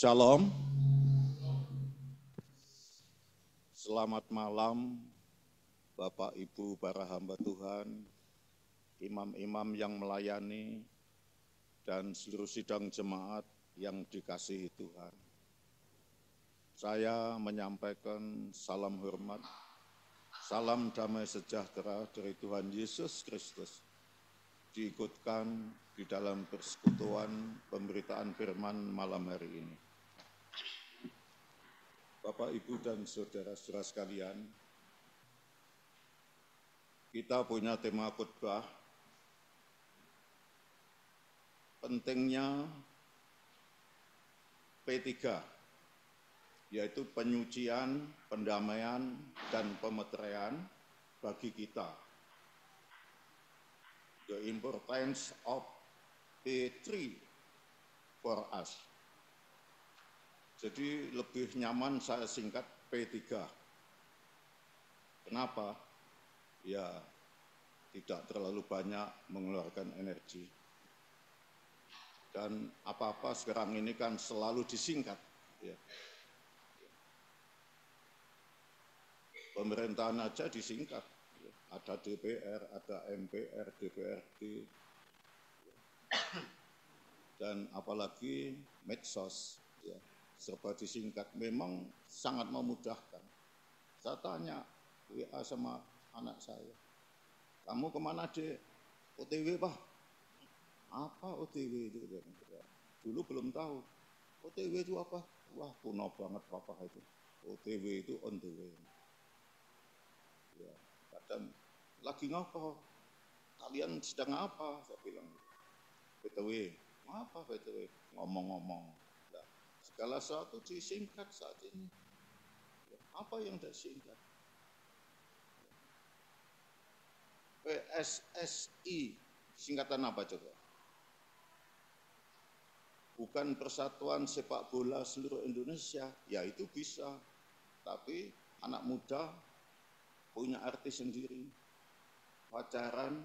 Shalom, selamat malam Bapak Ibu para hamba Tuhan, imam-imam yang melayani, dan seluruh sidang jemaat yang dikasihi Tuhan. Saya menyampaikan salam hormat, salam damai sejahtera dari Tuhan Yesus Kristus, diikutkan di dalam persekutuan pemberitaan firman malam hari ini. Bapak, Ibu, dan saudara-saudara sekalian, kita punya tema khotbah, pentingnya P3, yaitu penyucian, pendamaian, dan pemeteraian bagi kita. The importance of P3 for us. Jadi lebih nyaman saya singkat P3. Kenapa? Ya, tidak terlalu banyak mengeluarkan energi. Dan apa-apa sekarang ini kan selalu disingkat. Ya. Pemerintahan aja disingkat. Ada DPR, ada MPR, DPRD, dan apalagi medsos, ya, serba disingkat. Memang sangat memudahkan. Saya tanya WA sama anak saya, kamu kemana Dek? OTW Pak. Apa OTW itu? Dulu belum tahu. OTW itu apa? Wah, kuno banget papa itu. OTW itu on the way. Ya, kadang lagi ngapa? Kalian sedang apa? Saya bilang, BTW, apa BTW? Ngomong-ngomong. Nah, segala sesuatu disingkat saat ini. Apa yang tidak singkat? PSSI, singkatan apa coba? Bukan Persatuan Sepak Bola Seluruh Indonesia, ya itu bisa. Tapi anak muda punya arti sendiri. Pacaran,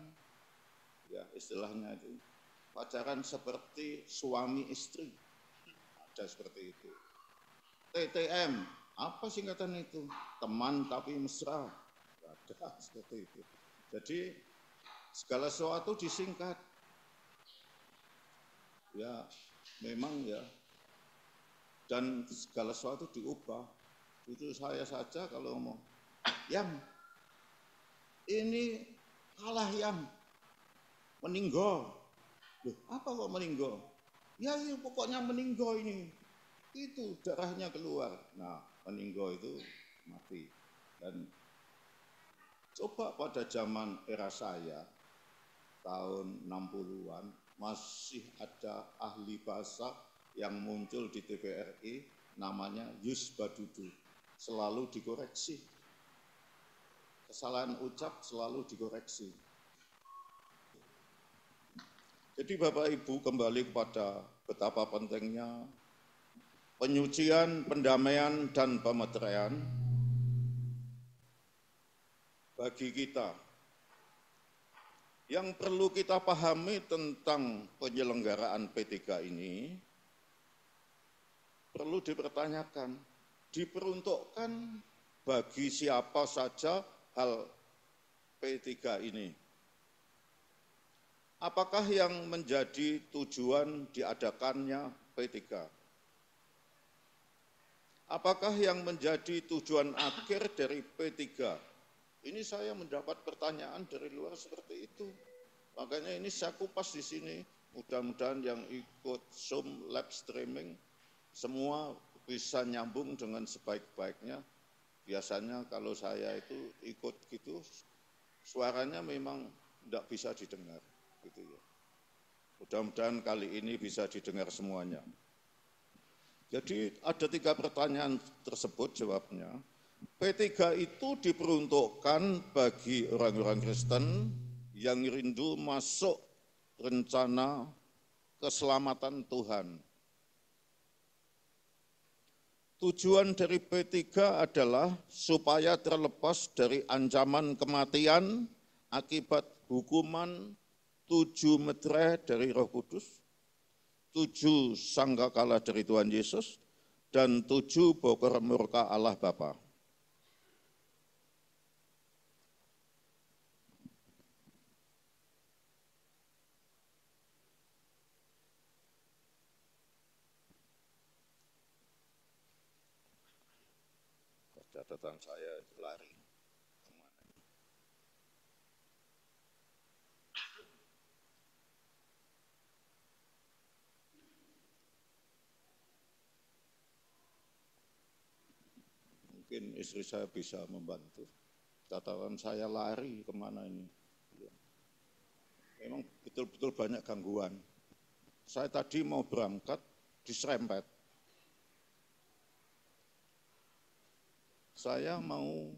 ya istilahnya itu, pacaran seperti suami istri, ada seperti itu. TTM, apa singkatan itu? Teman tapi mesra, ada seperti itu. Jadi segala sesuatu disingkat. Ya memang ya, dan segala sesuatu diubah. Itu saya saja kalau ngomong, yang ini kalah yang meninggal. Loh, apa kok meninggal? Ya pokoknya meninggal ini. Itu darahnya keluar. Nah, meninggal itu mati. Dan coba pada zaman era saya, tahun 60-an, masih ada ahli bahasa yang muncul di TVRI, namanya Yus Badudu. Selalu dikoreksi. Kesalahan ucap selalu dikoreksi. Jadi Bapak Ibu kembali kepada betapa pentingnya penyucian, pendamaian, dan pemeteraian bagi kita. Yang perlu kita pahami tentang penyelenggaraan P3 ini, perlu dipertanyakan, diperuntukkan bagi siapa saja hal P3 ini. Apakah yang menjadi tujuan diadakannya P3? Apakah yang menjadi tujuan akhir dari P3? Ini saya mendapat pertanyaan dari luar seperti itu. Makanya ini saya kupas di sini. Mudah-mudahan yang ikut Zoom live streaming semua bisa nyambung dengan sebaik-baiknya. Biasanya kalau saya itu ikut gitu, suaranya memang tidak bisa didengar, gitu ya. Mudah-mudahan kali ini bisa didengar semuanya. Jadi ada 3 pertanyaan tersebut jawabnya. P3 itu diperuntukkan bagi orang-orang Kristen yang rindu masuk rencana keselamatan Tuhan. Tujuan dari P3 adalah supaya terlepas dari ancaman kematian akibat hukuman 7 meterai dari Roh Kudus, 7 sangkakala dari Tuhan Yesus, dan 7 bokor murka Allah Bapa. Catatan saya lari kemana? Mungkin istri saya bisa membantu. Catatan saya lari kemana ini? Memang betul-betul banyak gangguan. Saya tadi mau berangkat diserempet. Saya mau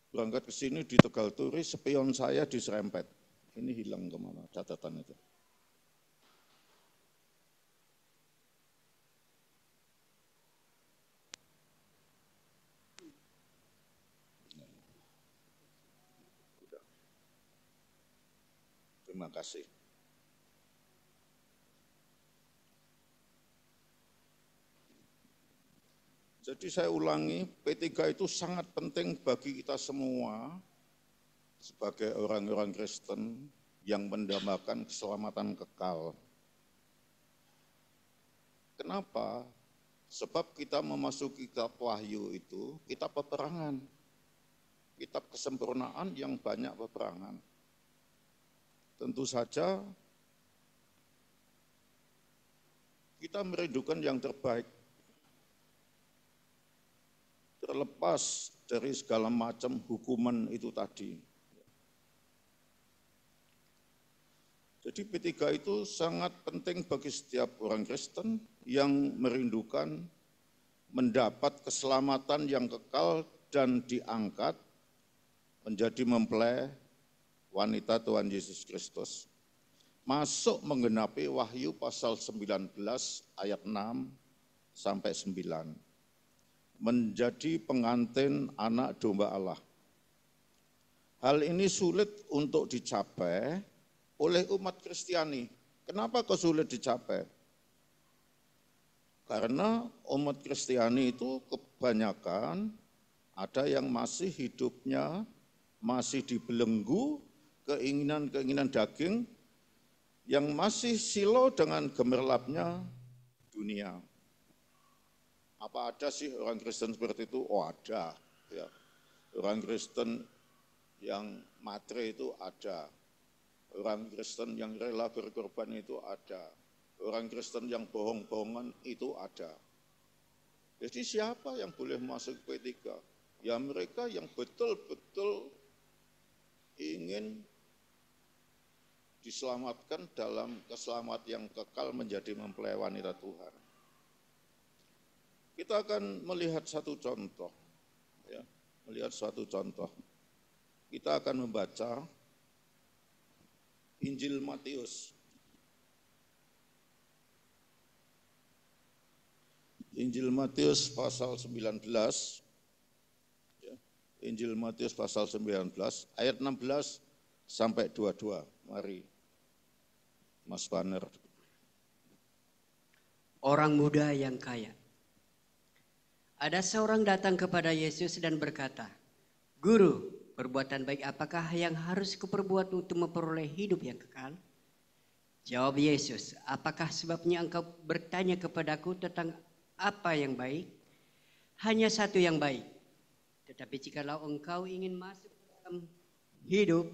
berangkat ke sini di Tegal Turi, spion saya diserempet. Ini hilang kemana catatan itu? Terima kasih. Jadi saya ulangi, P3 itu sangat penting bagi kita semua sebagai orang-orang Kristen yang mendambakan keselamatan kekal. Kenapa? Sebab kita memasuki kitab Wahyu itu, kitab peperangan. Kitab kesempurnaan yang banyak peperangan. Tentu saja kita merindukan yang terbaik. Terlepas dari segala macam hukuman itu tadi. Jadi P3 itu sangat penting bagi setiap orang Kristen yang merindukan mendapat keselamatan yang kekal dan diangkat menjadi mempelai wanita Tuhan Yesus Kristus. Masuk menggenapi Wahyu pasal 19 ayat 6 sampai 9. Menjadi pengantin anak domba Allah. Hal ini sulit untuk dicapai oleh umat Kristiani. Kenapa kok sulit dicapai? Karena umat Kristiani itu kebanyakan ada yang masih hidupnya masih dibelenggu keinginan-keinginan daging yang masih silau dengan gemerlapnya dunia. Apa ada sih orang Kristen seperti itu? Oh ada. Ya. Orang Kristen yang matre itu ada. Orang Kristen yang rela berkorban itu ada. Orang Kristen yang bohong-bohongan itu ada. Jadi siapa yang boleh masuk P3? Ya mereka yang betul-betul ingin diselamatkan dalam keselamatan yang kekal menjadi mempelai wanita Tuhan. Kita akan melihat satu contoh, ya, melihat suatu contoh. Kita akan membaca Injil Matius. Injil Matius pasal 19, ya, Injil Matius pasal 19, ayat 16 sampai 22. Mari, Mas Banner. Orang muda yang kaya. Ada seorang datang kepada Yesus dan berkata, "Guru, perbuatan baik apakah yang harus kuperbuat untuk memperoleh hidup yang kekal?" Jawab Yesus, "Apakah sebabnya engkau bertanya kepadaku tentang apa yang baik? Hanya satu yang baik. Tetapi jikalau engkau ingin masuk dalam hidup,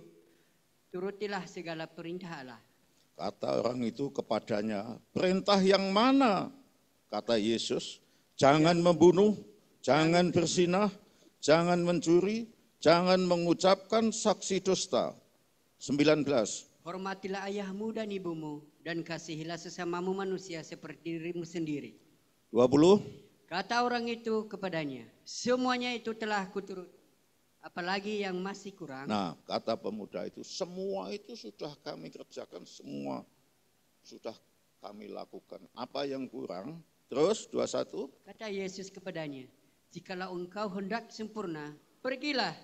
turutilah segala perintah Allah." Kata orang itu kepadanya, "Perintah yang mana?" Kata Yesus, "Jangan membunuh, jangan berzinah, jangan mencuri, jangan mengucapkan saksi dusta." 19. Hormatilah ayahmu dan ibumu, dan kasihilah sesamamu manusia seperti dirimu sendiri. 20. Kata orang itu kepadanya, "Semuanya itu telah kuturut, apalagi yang masih kurang?" Nah, kata pemuda itu, semua itu sudah kami kerjakan, semua sudah kami lakukan. Apa yang kurang? Terus 21. Kata Yesus kepadanya, "Jikalau engkau hendak sempurna, pergilah,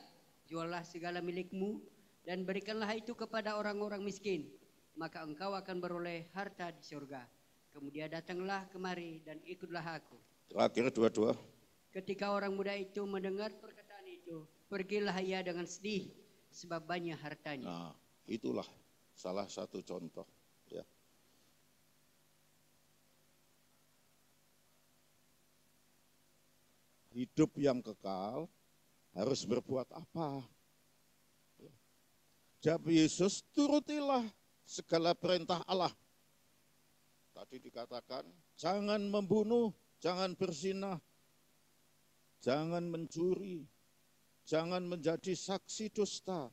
juallah segala milikmu, dan berikanlah itu kepada orang-orang miskin, maka engkau akan beroleh harta di surga. Kemudian datanglah kemari dan ikutlah aku. Terakhir dua-dua. Ketika orang muda itu mendengar perkataan itu, pergilah ia dengan sedih sebab banyak hartanya. Nah, itulah salah satu contoh. Ya. Hidup yang kekal harus berbuat apa? Jawab Yesus, turutilah segala perintah Allah. Tadi dikatakan, jangan membunuh, jangan berzinah, jangan mencuri, jangan menjadi saksi dusta.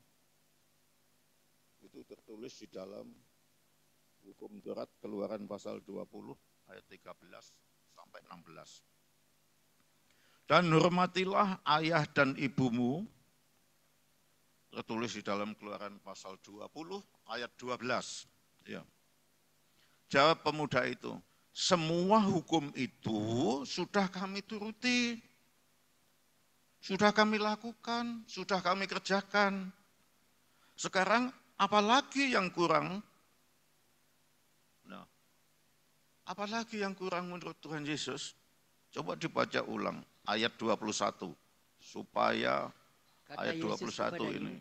Itu tertulis di dalam hukum Taurat Keluaran pasal 20 ayat 13 sampai 16. Dan hormatilah ayah dan ibumu, tertulis di dalam Keluaran pasal 20 ayat 12. Ya. Jawab pemuda itu, semua hukum itu sudah kami turuti, sudah kami lakukan, sudah kami kerjakan. Sekarang apalagi yang kurang? Nah, apalagi yang kurang menurut Tuhan Yesus? Coba dibaca ulang ayat 21 supaya Kata ayat Yesus 21 kepadanya, ini.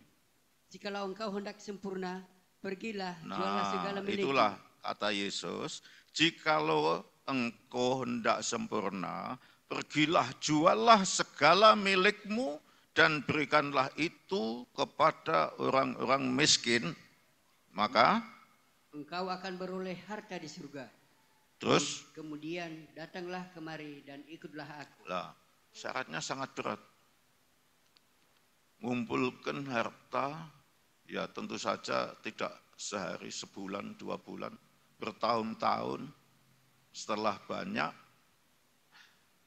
jikalau engkau hendak sempurna, pergilah, jualah segala Nah, milikmu. itulah kata Yesus, jikalau engkau hendak sempurna, pergilah, jualah segala milikmu dan berikanlah itu kepada orang-orang miskin, maka engkau akan beroleh harta di surga. terus Kemudian datanglah kemari dan ikutlah aku. lah, syaratnya sangat berat. Ngumpulkan harta, ya tentu saja tidak sehari, sebulan, 2 bulan, bertahun-tahun. Setelah banyak,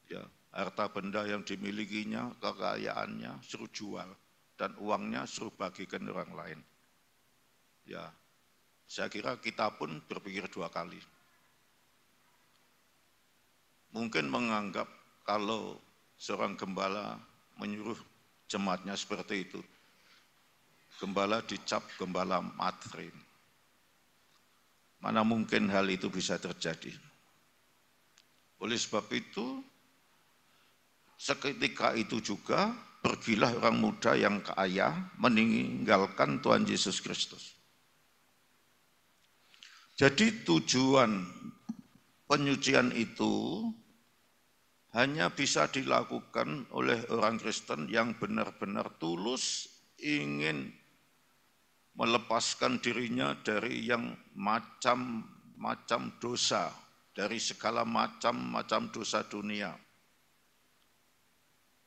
ya harta benda yang dimilikinya, kekayaannya suruh jual dan uangnya suruh bagikan orang lain. Ya, saya kira kita pun berpikir 2 kali. Mungkin menganggap kalau seorang gembala menyuruh jemaatnya seperti itu, gembala dicap gembala matrim. Mana mungkin hal itu bisa terjadi? Oleh sebab itu, seketika itu juga pergilah orang muda yang kaya meninggalkan Tuhan Yesus Kristus. Jadi tujuan penyucian itu hanya bisa dilakukan oleh orang Kristen yang benar-benar tulus ingin melepaskan dirinya dari yang macam-macam dosa, dari segala macam-macam dosa dunia.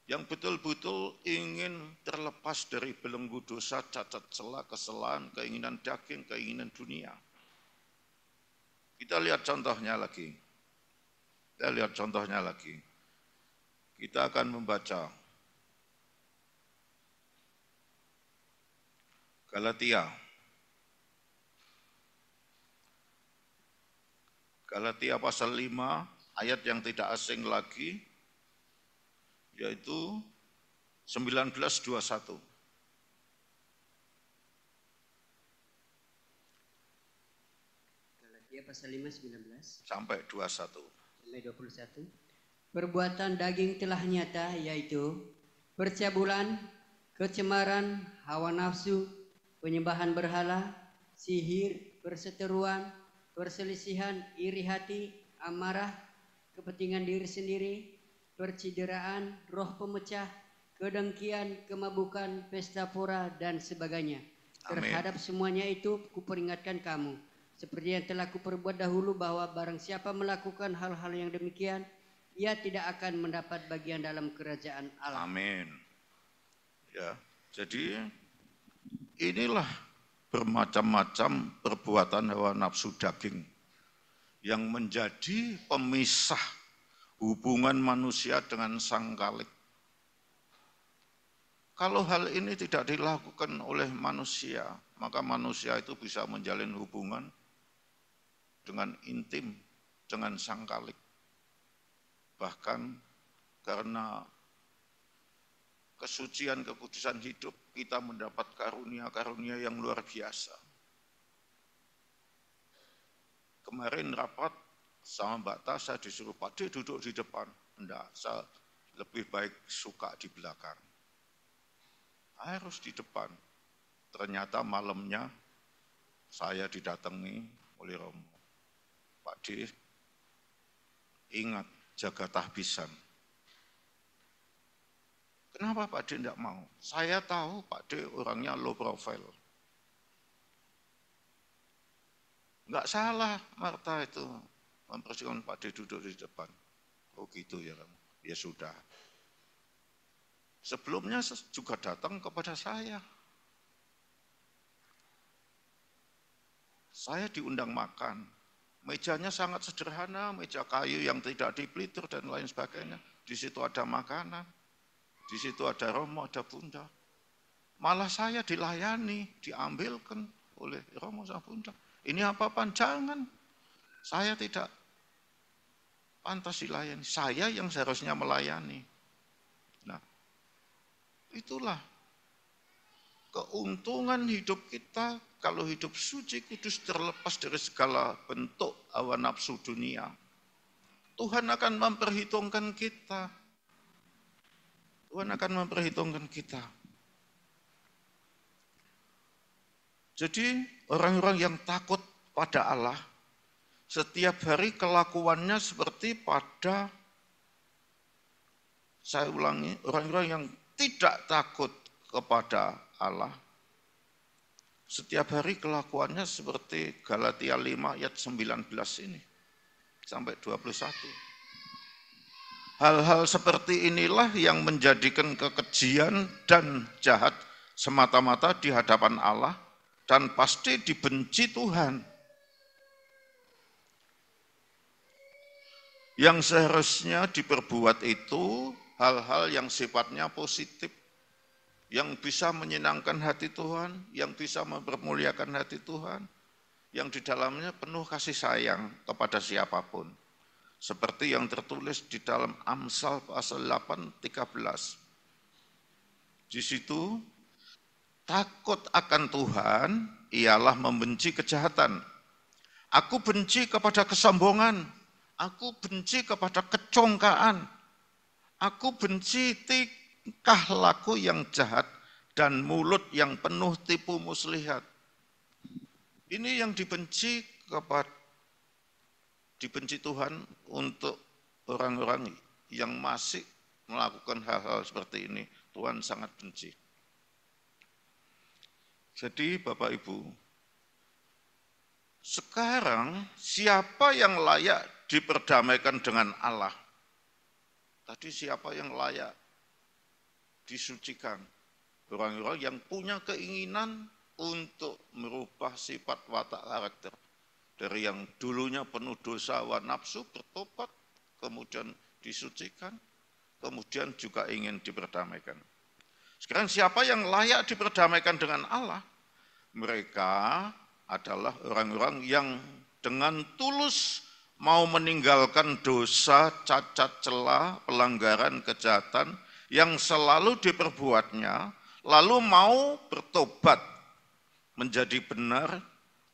Yang betul-betul ingin terlepas dari belenggu dosa, cacat celah, kesalahan, keinginan daging, keinginan dunia. Kita lihat contohnya lagi. Kita akan membaca Galatia pasal 5 ayat yang tidak asing lagi, yaitu 19:21. Galatia pasal 5, 19 sampai 21. sampai 21. Perbuatan daging telah nyata, yaitu percabulan, kecemaran, hawa nafsu, penyembahan berhala, sihir, perseteruan, perselisihan, iri hati, amarah, kepentingan diri sendiri, percideraan, roh pemecah, kedengkian, kemabukan, pesta pora, dan sebagainya. Terhadap semuanya itu kuperingatkan kamu, seperti yang telah kuperbuat dahulu, bahwa barang siapa melakukan hal-hal yang demikian, ia tidak akan mendapat bagian dalam kerajaan Allah. Amin. Ya, jadi inilah bermacam-macam perbuatan hawa nafsu daging yang menjadi pemisah hubungan manusia dengan Sang Khalik. Kalau hal ini tidak dilakukan oleh manusia, maka manusia itu bisa menjalin hubungan dengan intim dengan Sang Khalik. Bahkan karena kesucian kekudusan hidup, kita mendapat karunia-karunia yang luar biasa. Kemarin rapat sama Mbak Tasha disuruh Pak D duduk di depan. Enggak, saya lebih baik suka di belakang. Harus di depan. Ternyata malamnya saya didatangi oleh Romo. Pak D, ingat jaga tahbisan. Kenapa Pak D tidak mau? Saya tahu Pak D orangnya low profile. Enggak salah Marta itu mempersilakan Pak D duduk di depan. Oh gitu ya, ya sudah. Sebelumnya juga datang kepada saya. Saya diundang makan. Mejanya sangat sederhana, meja kayu yang tidak dipelitur dan lain sebagainya. Di situ ada makanan, di situ ada Romo, ada Bunda. Malah saya dilayani, diambilkan oleh Romo sama Bunda. Ini apa-apaan, jangan. Saya tidak pantas dilayani. Saya yang seharusnya melayani. Nah, itulah keuntungan hidup kita kalau hidup suci kudus terlepas dari segala bentuk hawa nafsu dunia. Tuhan akan memperhitungkan kita. Tuhan akan memperhitungkan kita. Jadi orang-orang yang takut pada Allah, setiap hari kelakuannya seperti pada, saya ulangi, orang-orang yang tidak takut kepada Allah, setiap hari kelakuannya seperti Galatia 5 ayat 19 ini, sampai 21. Hal-hal seperti inilah yang menjadikan kekejian dan jahat semata-mata di hadapan Allah, dan pasti dibenci Tuhan. Yang seharusnya diperbuat itu hal-hal yang sifatnya positif, yang bisa menyenangkan hati Tuhan, yang bisa mempermuliakan hati Tuhan, yang di dalamnya penuh kasih sayang kepada siapapun. Seperti yang tertulis di dalam Amsal pasal 8:13. Di situ, takut akan Tuhan ialah membenci kejahatan. Aku benci kepada kesombongan, aku benci kepada kecongkaan, aku benci tingkah laku yang jahat dan mulut yang penuh tipu muslihat. Ini yang dibenci Tuhan untuk orang-orang yang masih melakukan hal-hal seperti ini. Tuhan sangat benci. Jadi Bapak Ibu, sekarang siapa yang layak diperdamaikan dengan Allah? Tadi siapa yang layak disucikan? Orang-orang yang punya keinginan untuk merubah sifat watak karakter. Dari yang dulunya penuh dosa hawa nafsu, bertobat, kemudian disucikan, kemudian juga ingin diperdamaikan. Sekarang siapa yang layak diperdamaikan dengan Allah? Mereka adalah orang-orang yang dengan tulus mau meninggalkan dosa, cacat, celah, pelanggaran, kejahatan yang selalu diperbuatnya, lalu mau bertobat menjadi benar,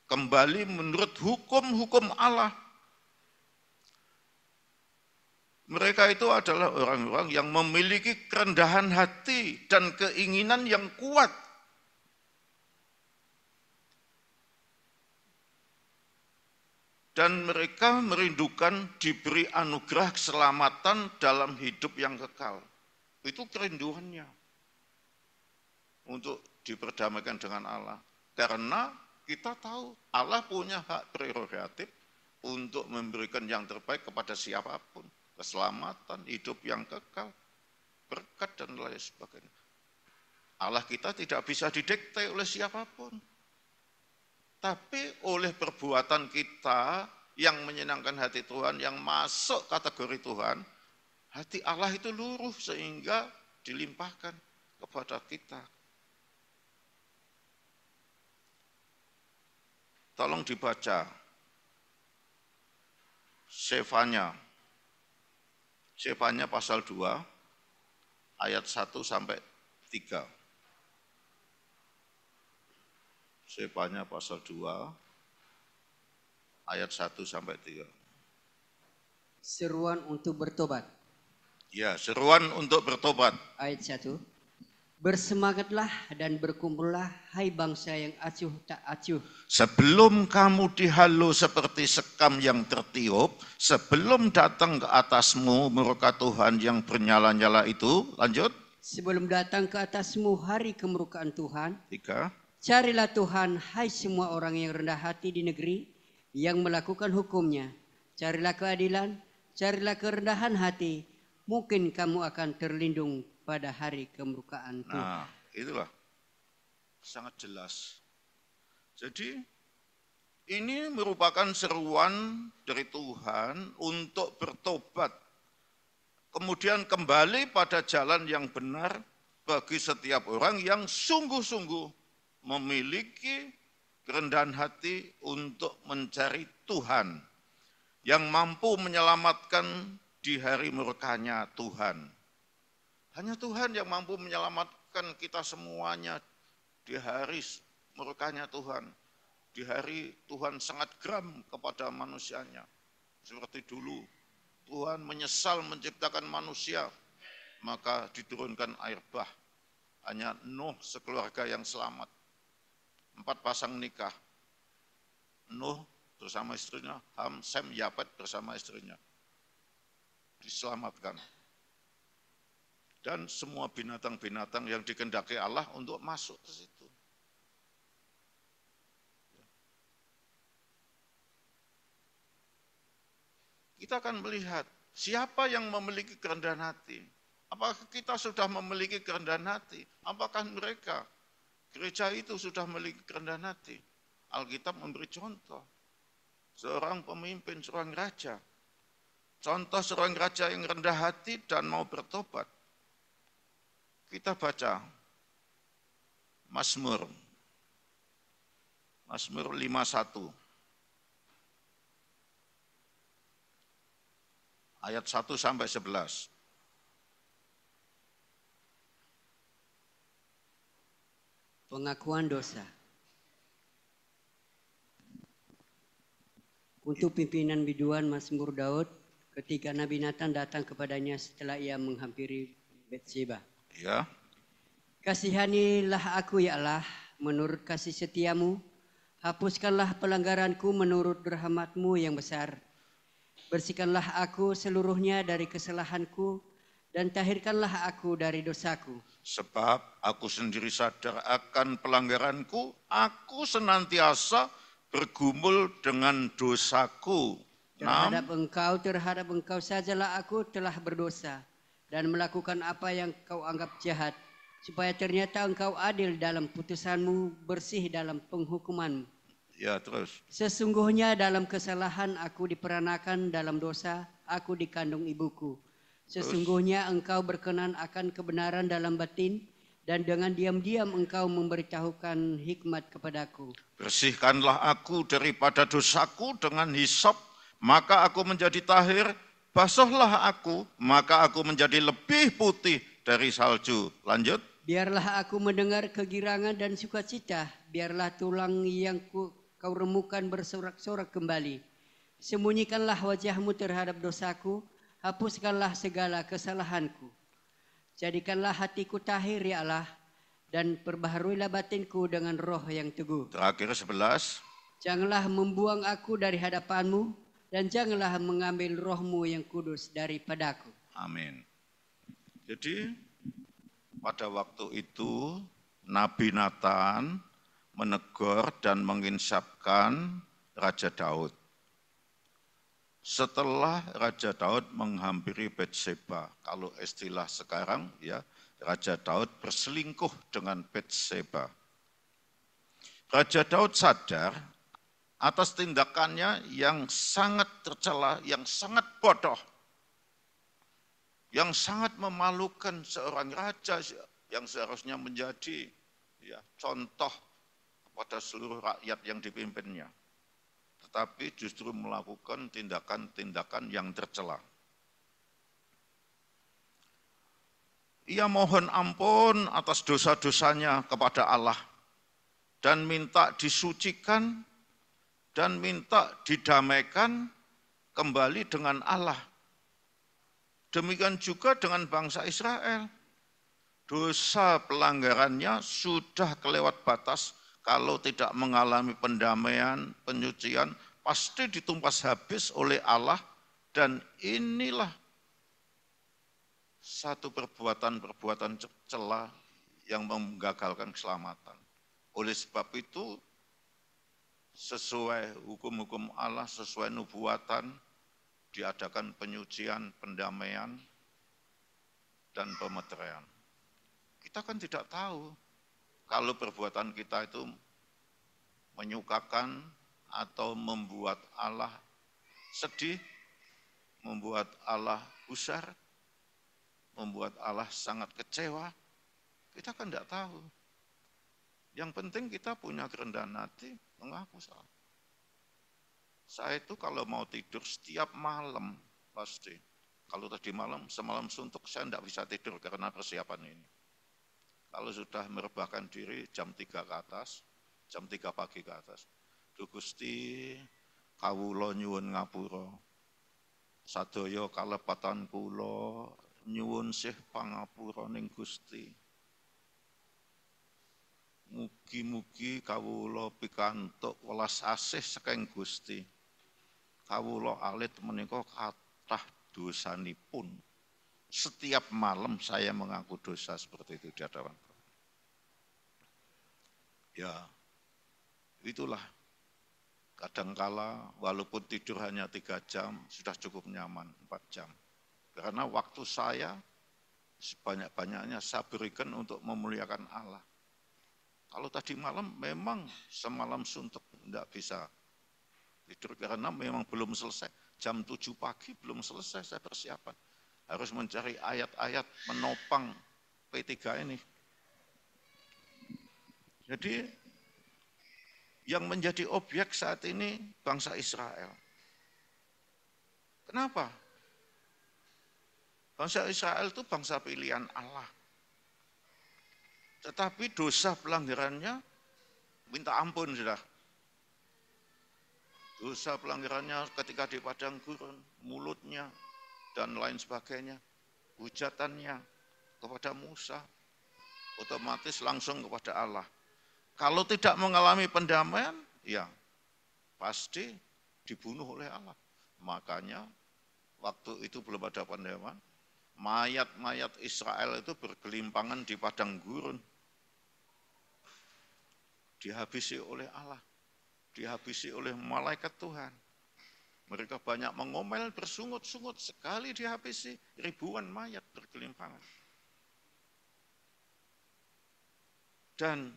kembali menurut hukum-hukum Allah. Mereka itu adalah orang-orang yang memiliki kerendahan hati dan keinginan yang kuat. Dan mereka merindukan diberi anugerah keselamatan dalam hidup yang kekal. Itu kerinduannya untuk diperdamaikan dengan Allah. Karena kita tahu Allah punya hak prerogatif untuk memberikan yang terbaik kepada siapapun. Keselamatan, hidup yang kekal, berkat dan lain sebagainya. Allah kita tidak bisa didikte oleh siapapun. Tapi oleh perbuatan kita yang menyenangkan hati Tuhan, yang masuk kategori Tuhan, hati Allah itu luruh sehingga dilimpahkan kepada kita. Tolong dibaca Sefanya pasal 2 ayat 1 sampai 3. Sefanya pasal 2 ayat 1 sampai 3. Seruan untuk bertobat. Ya, seruan untuk bertobat. Ayat 1. Bersemangatlah dan berkumpullah, hai bangsa yang acuh tak acuh. Sebelum kamu dihalu seperti sekam yang tertiup, sebelum datang ke atasmu murka Tuhan yang bernyala-nyala itu, lanjut. Sebelum datang ke atasmu hari kemurkaan Tuhan, 3. carilah Tuhan, hai semua orang yang rendah hati di negeri, yang melakukan hukumnya. Carilah keadilan, carilah kerendahan hati, mungkin kamu akan terlindung pada hari kemurkaan Tuhan. Nah, itulah sangat jelas. Jadi ini merupakan seruan dari Tuhan untuk bertobat. Kemudian kembali pada jalan yang benar bagi setiap orang yang sungguh-sungguh memiliki kerendahan hati untuk mencari Tuhan, yang mampu menyelamatkan di hari murkanya Tuhan. Hanya Tuhan yang mampu menyelamatkan kita semuanya di hari murkanya Tuhan. Di hari Tuhan sangat geram kepada manusianya. Seperti dulu Tuhan menyesal menciptakan manusia, maka diturunkan air bah. Hanya Nuh sekeluarga yang selamat. 4 pasang nikah. Nuh bersama istrinya, Ham, Sem, Yafet bersama istrinya. Diselamatkan. Dan semua binatang-binatang yang dikehendaki Allah untuk masuk ke situ. Kita akan melihat siapa yang memiliki kerendahan hati. Apakah kita sudah memiliki kerendahan hati? Apakah mereka, gereja itu sudah memiliki kerendahan hati? Alkitab memberi contoh. Seorang pemimpin, seorang raja. Contoh seorang raja yang rendah hati dan mau bertobat. Kita baca Mazmur 51 ayat 1 sampai 11. Pengakuan dosa. Untuk pimpinan biduan Mazmur Daud ketika Nabi Nathan datang kepadanya setelah ia menghampiri Betseba. Ya. Kasihanilah aku ya Allah, menurut kasih setiamu. Hapuskanlah pelanggaranku menurut rahmat-Mu yang besar. Bersihkanlah aku seluruhnya dari kesalahanku dan tahirkanlah aku dari dosaku. Sebab aku sendiri sadar akan pelanggaranku, aku senantiasa bergumul dengan dosaku. Terhadap engkau sajalah aku telah berdosa dan melakukan apa yang kau anggap jahat, supaya ternyata engkau adil dalam putusanmu, bersih dalam penghukumanmu. Ya, terus. Sesungguhnya dalam kesalahan aku diperanakan, dalam dosa aku dikandung ibuku. Sesungguhnya engkau berkenan akan kebenaran dalam batin, dan dengan diam-diam engkau memberitahukan hikmat kepadaku. Bersihkanlah aku daripada dosaku dengan hisop, maka aku menjadi tahir. Basuhlah aku, maka aku menjadi lebih putih dari salju. Lanjut. Biarlah aku mendengar kegirangan dan sukacita, biarlah tulang yang kau remukan bersorak-sorak kembali. Sembunyikanlah wajahmu terhadap dosaku, hapuskanlah segala kesalahanku. Jadikanlah hatiku tahir ya Allah, dan perbaharuilah batinku dengan roh yang teguh. Terakhir 11. Janganlah membuang aku dari hadapanmu, dan janganlah mengambil rohmu yang kudus daripadaku. Amin. Jadi pada waktu itu Nabi Nathan menegur dan menginsapkan Raja Daud. Setelah Raja Daud menghampiri Betseba, kalau istilah sekarang ya, Raja Daud berselingkuh dengan Betseba. Raja Daud sadar atas tindakannya yang sangat tercela, yang sangat bodoh, yang sangat memalukan seorang raja yang seharusnya menjadi contoh kepada seluruh rakyat yang dipimpinnya. Tetapi justru melakukan tindakan-tindakan yang tercela. Ia mohon ampun atas dosa-dosanya kepada Allah dan minta disucikan dan minta didamaikan kembali dengan Allah Demikian juga dengan bangsa Israel. Dosa pelanggarannya sudah kelewat batas, kalau tidak mengalami pendamaian, penyucian, pasti ditumpas habis oleh Allah, dan inilah satu perbuatan-perbuatan cela yang menggagalkan keselamatan. Oleh sebab itu, sesuai hukum-hukum Allah, sesuai nubuatan, diadakan penyucian, pendamaian, dan pemeteraian. Kita kan tidak tahu kalau perbuatan kita itu menyukakan atau membuat Allah sedih, membuat Allah gusar, membuat Allah sangat kecewa. Kita kan tidak tahu. Yang penting kita punya kerendahan hati, mengaku salah. Saya itu kalau mau tidur setiap malam pasti. Kalau tadi malam, semalam suntuk, saya tidak bisa tidur karena persiapan ini. Kalau sudah merebahkan diri jam 3 ke atas, jam 3 pagi ke atas. Duh Gusti, kawula nyuwun ngapura. Sadaya kalepatan kula nyuwun sih pangapura ning Gusti. Mugi-mugi kawula pikantuk welas asih saking Gusti. Kawula alit menika kathah dosanipun. Setiap malam saya mengaku dosa seperti itu di hadapan Tuhan. Ya, itulah. Kadangkala walaupun tidur hanya 3 jam, sudah cukup nyaman 4 jam. Karena waktu saya sebanyak-banyaknya saya berikan untuk memuliakan Allah. Kalau tadi malam memang semalam suntuk, tidak bisa tidur karena memang belum selesai. Jam 7 pagi belum selesai saya persiapan. Harus mencari ayat-ayat menopang P3 ini. Jadi yang menjadi objek saat ini bangsa Israel. Kenapa? Bangsa Israel itu bangsa pilihan Allah. Tetapi dosa pelanggarannya minta ampun sudah. Dosa pelanggarannya ketika di padang gurun, mulutnya dan lain sebagainya, hujatannya kepada Musa, otomatis langsung kepada Allah. Kalau tidak mengalami pendamaian, ya pasti dibunuh oleh Allah. Makanya waktu itu belum ada pendamaian, mayat-mayat Israel itu bergelimpangan di padang gurun. Dihabisi oleh Allah, dihabisi oleh malaikat Tuhan. Mereka banyak mengomel, bersungut-sungut, sekali dihabisi ribuan mayat bergelimpangan. Dan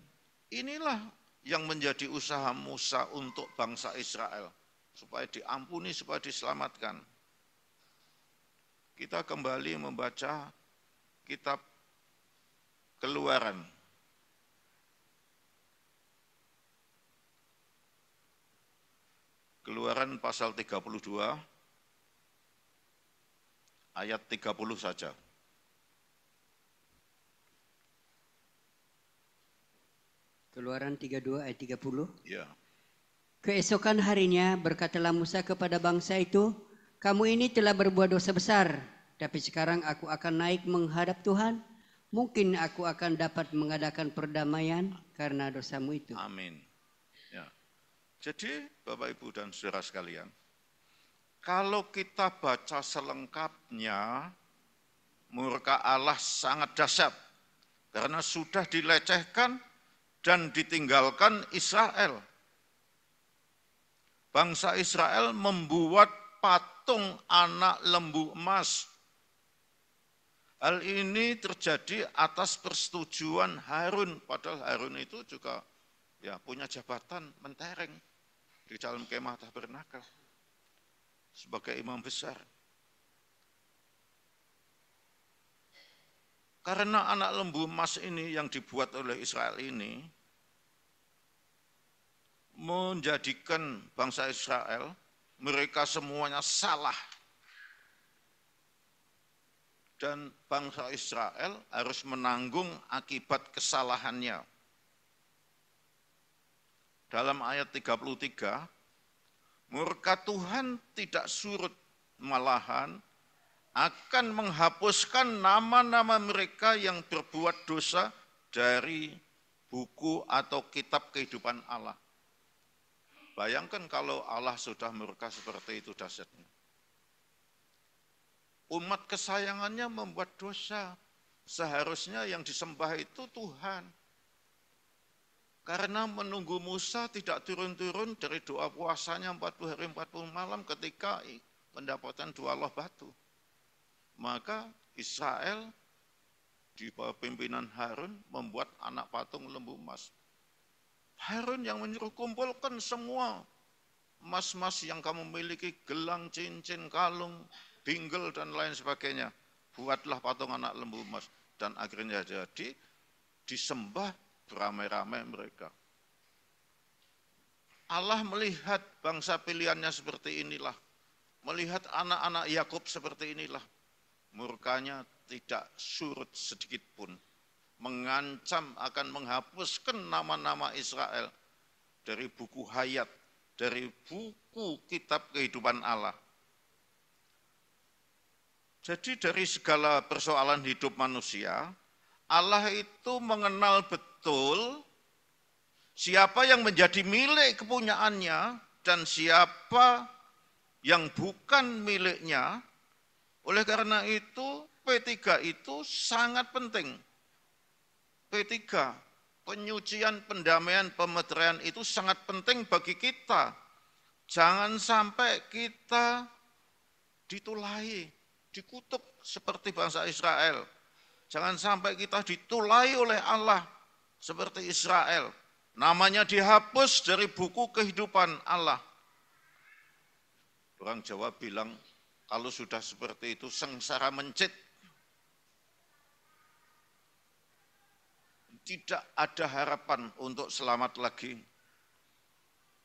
inilah yang menjadi usaha Musa untuk bangsa Israel, supaya diampuni, supaya diselamatkan. Kita kembali membaca kitab Keluaran. Keluaran pasal 32, ayat 30 saja. Keluaran 32 ayat 30. Ya. Keesokan harinya berkatalah Musa kepada bangsa itu, kamu ini telah berbuat dosa besar, tapi sekarang aku akan naik menghadap Tuhan. Mungkin aku akan dapat mengadakan perdamaian karena dosamu itu. Amin. Ya. Jadi Bapak Ibu dan saudara sekalian, kalau kita baca selengkapnya, murka Allah sangat dahsyat karena sudah dilecehkan dan ditinggalkan Israel. Bangsa Israel membuat patung anak lembu emas. Hal ini terjadi atas persetujuan Harun, padahal Harun itu juga ya punya jabatan mentereng di dalam kemah tabernakel sebagai imam besar. Karena anak lembu emas ini yang dibuat oleh Israel ini menjadikan bangsa Israel, mereka semuanya salah. Dan bangsa Israel harus menanggung akibat kesalahannya. Dalam ayat 33, murka Tuhan tidak surut, malahan akan menghapuskan nama-nama mereka yang berbuat dosa dari buku atau kitab kehidupan Allah. Bayangkan kalau Allah sudah murka seperti itu dahsyatnya. Umat kesayangannya membuat dosa. Seharusnya yang disembah itu Tuhan. Karena menunggu Musa tidak turun-turun dari doa puasanya 40 hari 40 malam ketika mendapatkan 2 loh batu. Maka Israel di bawah pimpinan Harun membuat anak patung lembu emas. Harun yang menyuruh kumpulkan semua emas-emas yang kamu miliki, gelang, cincin, kalung, binggel dan lain sebagainya. Buatlah patung anak lembu emas. Dan akhirnya jadi disembah beramai-ramai mereka. Allah melihat bangsa pilihannya seperti inilah. Melihat anak-anak Yakub seperti inilah. Murkanya tidak surut sedikit pun. Mengancam akan menghapuskan nama-nama Israel dari buku hayat, dari buku kitab kehidupan Allah. Jadi dari segala persoalan hidup manusia, Allah itu mengenal betul siapa yang menjadi milik kepunyaannya dan siapa yang bukan miliknya. Oleh karena itu, P3 itu sangat penting. P3, penyucian, pendamaian, pemeteraian itu sangat penting bagi kita. Jangan sampai kita ditulai, dikutuk seperti bangsa Israel. Jangan sampai kita ditulai oleh Allah seperti Israel. Namanya dihapus dari buku kehidupan Allah. Orang Jawa bilang, kalau sudah seperti itu sengsara mencit. Tidak ada harapan untuk selamat lagi.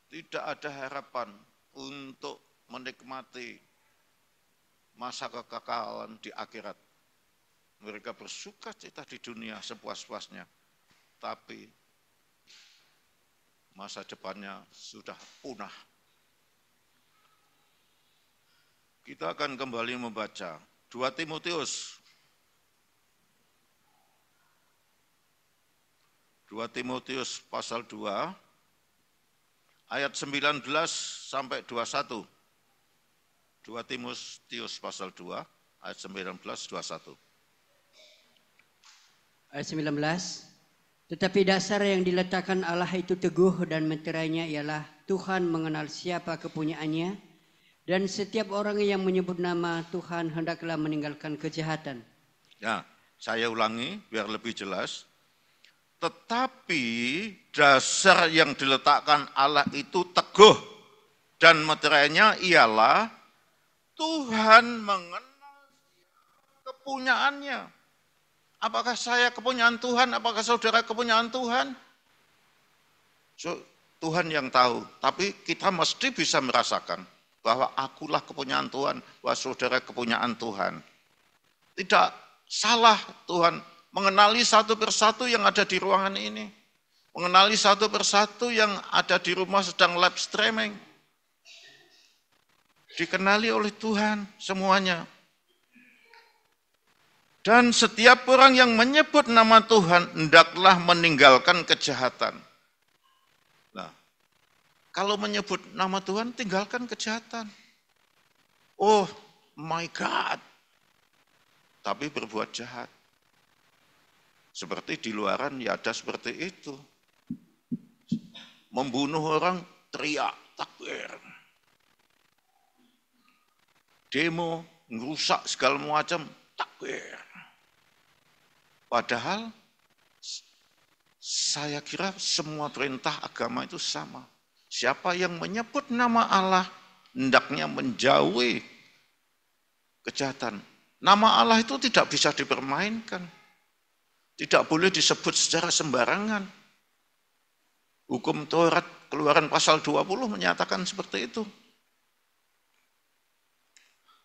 Tidak ada harapan untuk menikmati masa kekekalan di akhirat. Mereka bersuka cita di dunia sepuas-puasnya, tapi masa depannya sudah punah. Kita akan kembali membaca 2 Timotius. 2 Timotius pasal 2, ayat 19 sampai 21. 2 Timotius pasal 2, ayat 19, 21. Ayat 19, tetapi dasar yang diletakkan Allah itu teguh dan meterainya ialah Tuhan mengenal siapa kepunyaannya dan setiap orang yang menyebut nama Tuhan hendaklah meninggalkan kejahatan. Ya, saya ulangi biar lebih jelas. Tetapi dasar yang diletakkan Allah itu teguh dan meterainya ialah Tuhan mengenal kepunyaannya. Apakah saya kepunyaan Tuhan? Apakah saudara kepunyaan Tuhan? Tuhan yang tahu, tapi kita mesti bisa merasakan bahwa akulah kepunyaan Tuhan, bahwa saudara kepunyaan Tuhan. Tidak salah Tuhan mengenali satu persatu yang ada di ruangan ini. Mengenali satu persatu yang ada di rumah sedang live streaming. Dikenali oleh Tuhan semuanya. Dan setiap orang yang menyebut nama Tuhan hendaklah meninggalkan kejahatan. Nah, kalau menyebut nama Tuhan tinggalkan kejahatan. Oh my God. Tapi berbuat jahat. Seperti di luaran ya ada seperti itu. Membunuh orang teriak takbir. Demo, ngerusak segala macam takbir. Padahal saya kira semua perintah agama itu sama. Siapa yang menyebut nama Allah hendaknya menjauhi kejahatan. Nama Allah itu tidak bisa dipermainkan. Tidak boleh disebut secara sembarangan. Hukum Taurat Keluaran pasal 20 menyatakan seperti itu.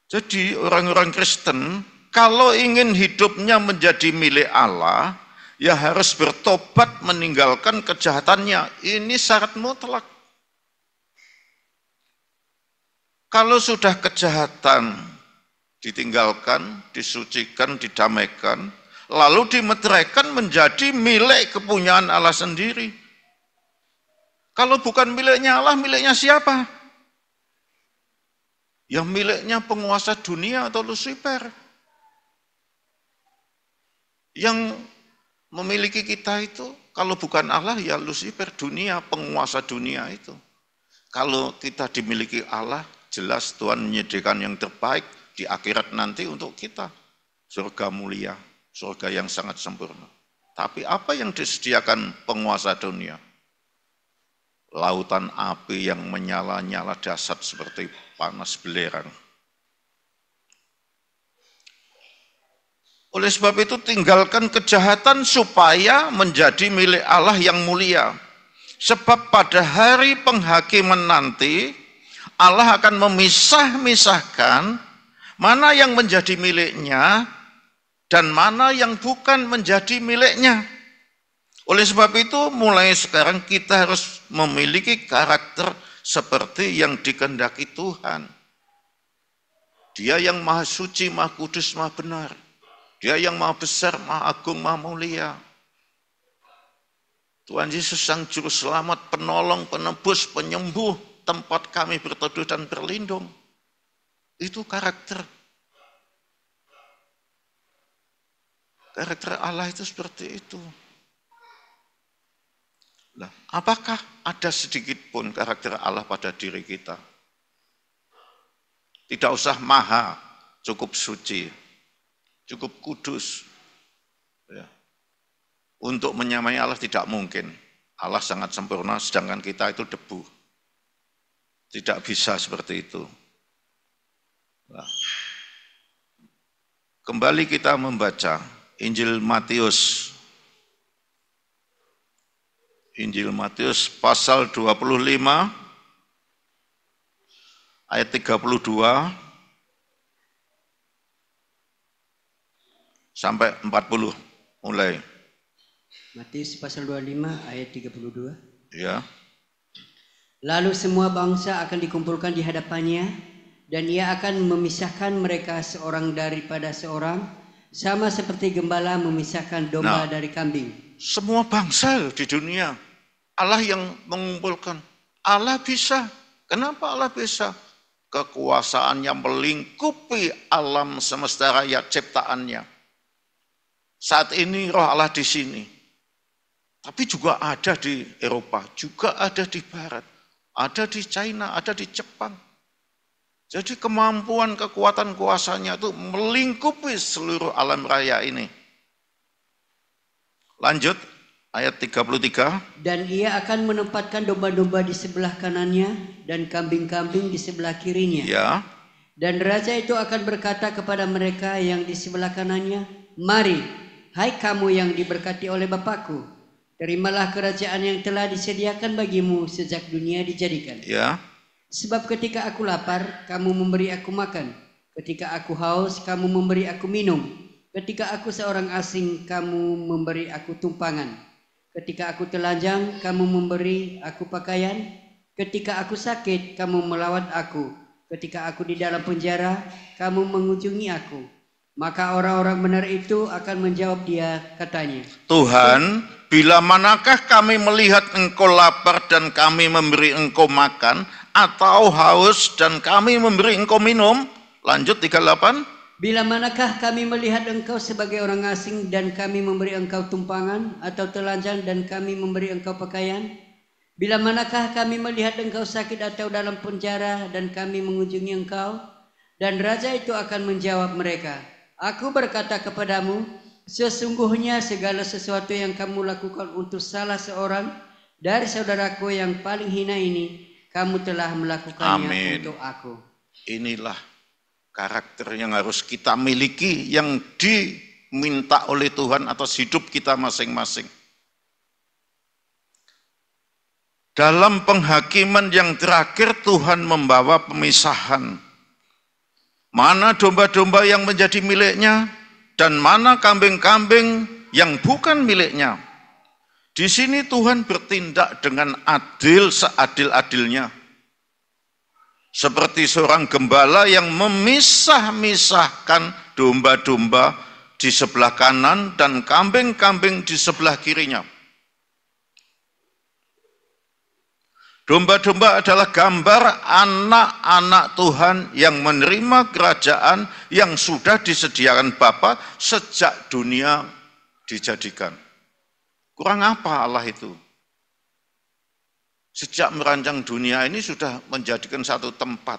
Jadi orang-orang Kristen kalau ingin hidupnya menjadi milik Allah, ya harus bertobat meninggalkan kejahatannya. Ini syarat mutlak. Kalau sudah kejahatan ditinggalkan, disucikan, didamaikan, lalu dimeteraikan menjadi milik kepunyaan Allah sendiri. Kalau bukan miliknya Allah, miliknya siapa? Yang miliknya penguasa dunia atau Lucifer. Yang memiliki kita itu, kalau bukan Allah ya Lucifer, dunia, penguasa dunia itu. Kalau kita dimiliki Allah, jelas Tuhan menyediakan yang terbaik di akhirat nanti untuk kita. Surga mulia, surga yang sangat sempurna. Tapi apa yang disediakan penguasa dunia? Lautan api yang menyala-nyala dahsyat seperti panas belerang. Oleh sebab itu tinggalkan kejahatan supaya menjadi milik Allah yang mulia. Sebab pada hari penghakiman nanti Allah akan memisah-misahkan mana yang menjadi miliknya dan mana yang bukan menjadi miliknya. Oleh sebab itu mulai sekarang kita harus memiliki karakter seperti yang dikehendaki Tuhan. Dia yang maha suci, maha kudus, maha benar. Dia yang maha besar, maha agung, maha mulia. Tuhan Yesus sang juru selamat, penolong, penebus, penyembuh, tempat kami berteduh dan berlindung. Itu karakter. Karakter Allah itu seperti itu. Nah, apakah ada sedikit pun karakter Allah pada diri kita? Tidak usah maha, cukup suci, cukup kudus. Ya. Untuk menyamai Allah tidak mungkin. Allah sangat sempurna, sedangkan kita itu debu. Tidak bisa seperti itu. Nah. Kembali kita membaca Injil Matius. Injil Matius pasal 25 ayat 32 sampai 40 mulai. Matius pasal 25 ayat 32. Ya. Lalu semua bangsa akan dikumpulkan di hadapannya dan ia akan memisahkan mereka seorang daripada seorang sama seperti gembala memisahkan domba dari kambing. Semua bangsa di dunia Allah yang mengumpulkan. Allah bisa. Kenapa Allah bisa? Kekuasaannya melingkupi alam semesta raya ciptaannya. Saat ini roh Allah di sini. Tapi juga ada di Eropa, juga ada di Barat, ada di China, ada di Jepang. Jadi kemampuan kekuatan kuasanya itu melingkupi seluruh alam raya ini. Lanjut. Ayat 33. Dan ia akan menempatkan domba-domba di sebelah kanannya dan kambing-kambing di sebelah kirinya. Ya. Dan raja itu akan berkata kepada mereka yang di sebelah kanannya, "Mari, hai kamu yang diberkati oleh Bapakku, terimalah kerajaan yang telah disediakan bagimu sejak dunia dijadikan. Ya. Sebab ketika aku lapar, kamu memberi aku makan. Ketika aku haus, kamu memberi aku minum. Ketika aku seorang asing, kamu memberi aku tumpangan. Ketika aku telanjang, kamu memberi aku pakaian. Ketika aku sakit, kamu melawat aku. Ketika aku di dalam penjara, kamu mengunjungi aku." Maka orang-orang benar itu akan menjawab dia, katanya, "Tuhan, bila manakah kami melihat engkau lapar dan kami memberi engkau makan, atau haus dan kami memberi engkau minum?" Lanjut 38. "Bila manakah kami melihat engkau sebagai orang asing dan kami memberi engkau tumpangan, atau telanjang dan kami memberi engkau pakaian? Bila manakah kami melihat engkau sakit atau dalam penjara dan kami mengunjungi engkau?" Dan raja itu akan menjawab mereka, "Aku berkata kepadamu, sesungguhnya segala sesuatu yang kamu lakukan untuk salah seorang dari saudaraku yang paling hina ini, kamu telah melakukannya untuk aku." Inilah karakter yang harus kita miliki, yang diminta oleh Tuhan atas hidup kita masing-masing. Dalam penghakiman yang terakhir Tuhan membawa pemisahan. Mana domba-domba yang menjadi miliknya dan mana kambing-kambing yang bukan miliknya. Di sini Tuhan bertindak dengan adil seadil-adilnya. seperti seorang gembala yang memisah-misahkan domba-domba di sebelah kanan dan kambing-kambing di sebelah kirinya. Domba-domba adalah gambar anak-anak Tuhan yang menerima kerajaan yang sudah disediakan Bapa sejak dunia dijadikan. Kurang apa Allah itu? Sejak merancang dunia ini sudah menjadikan satu tempat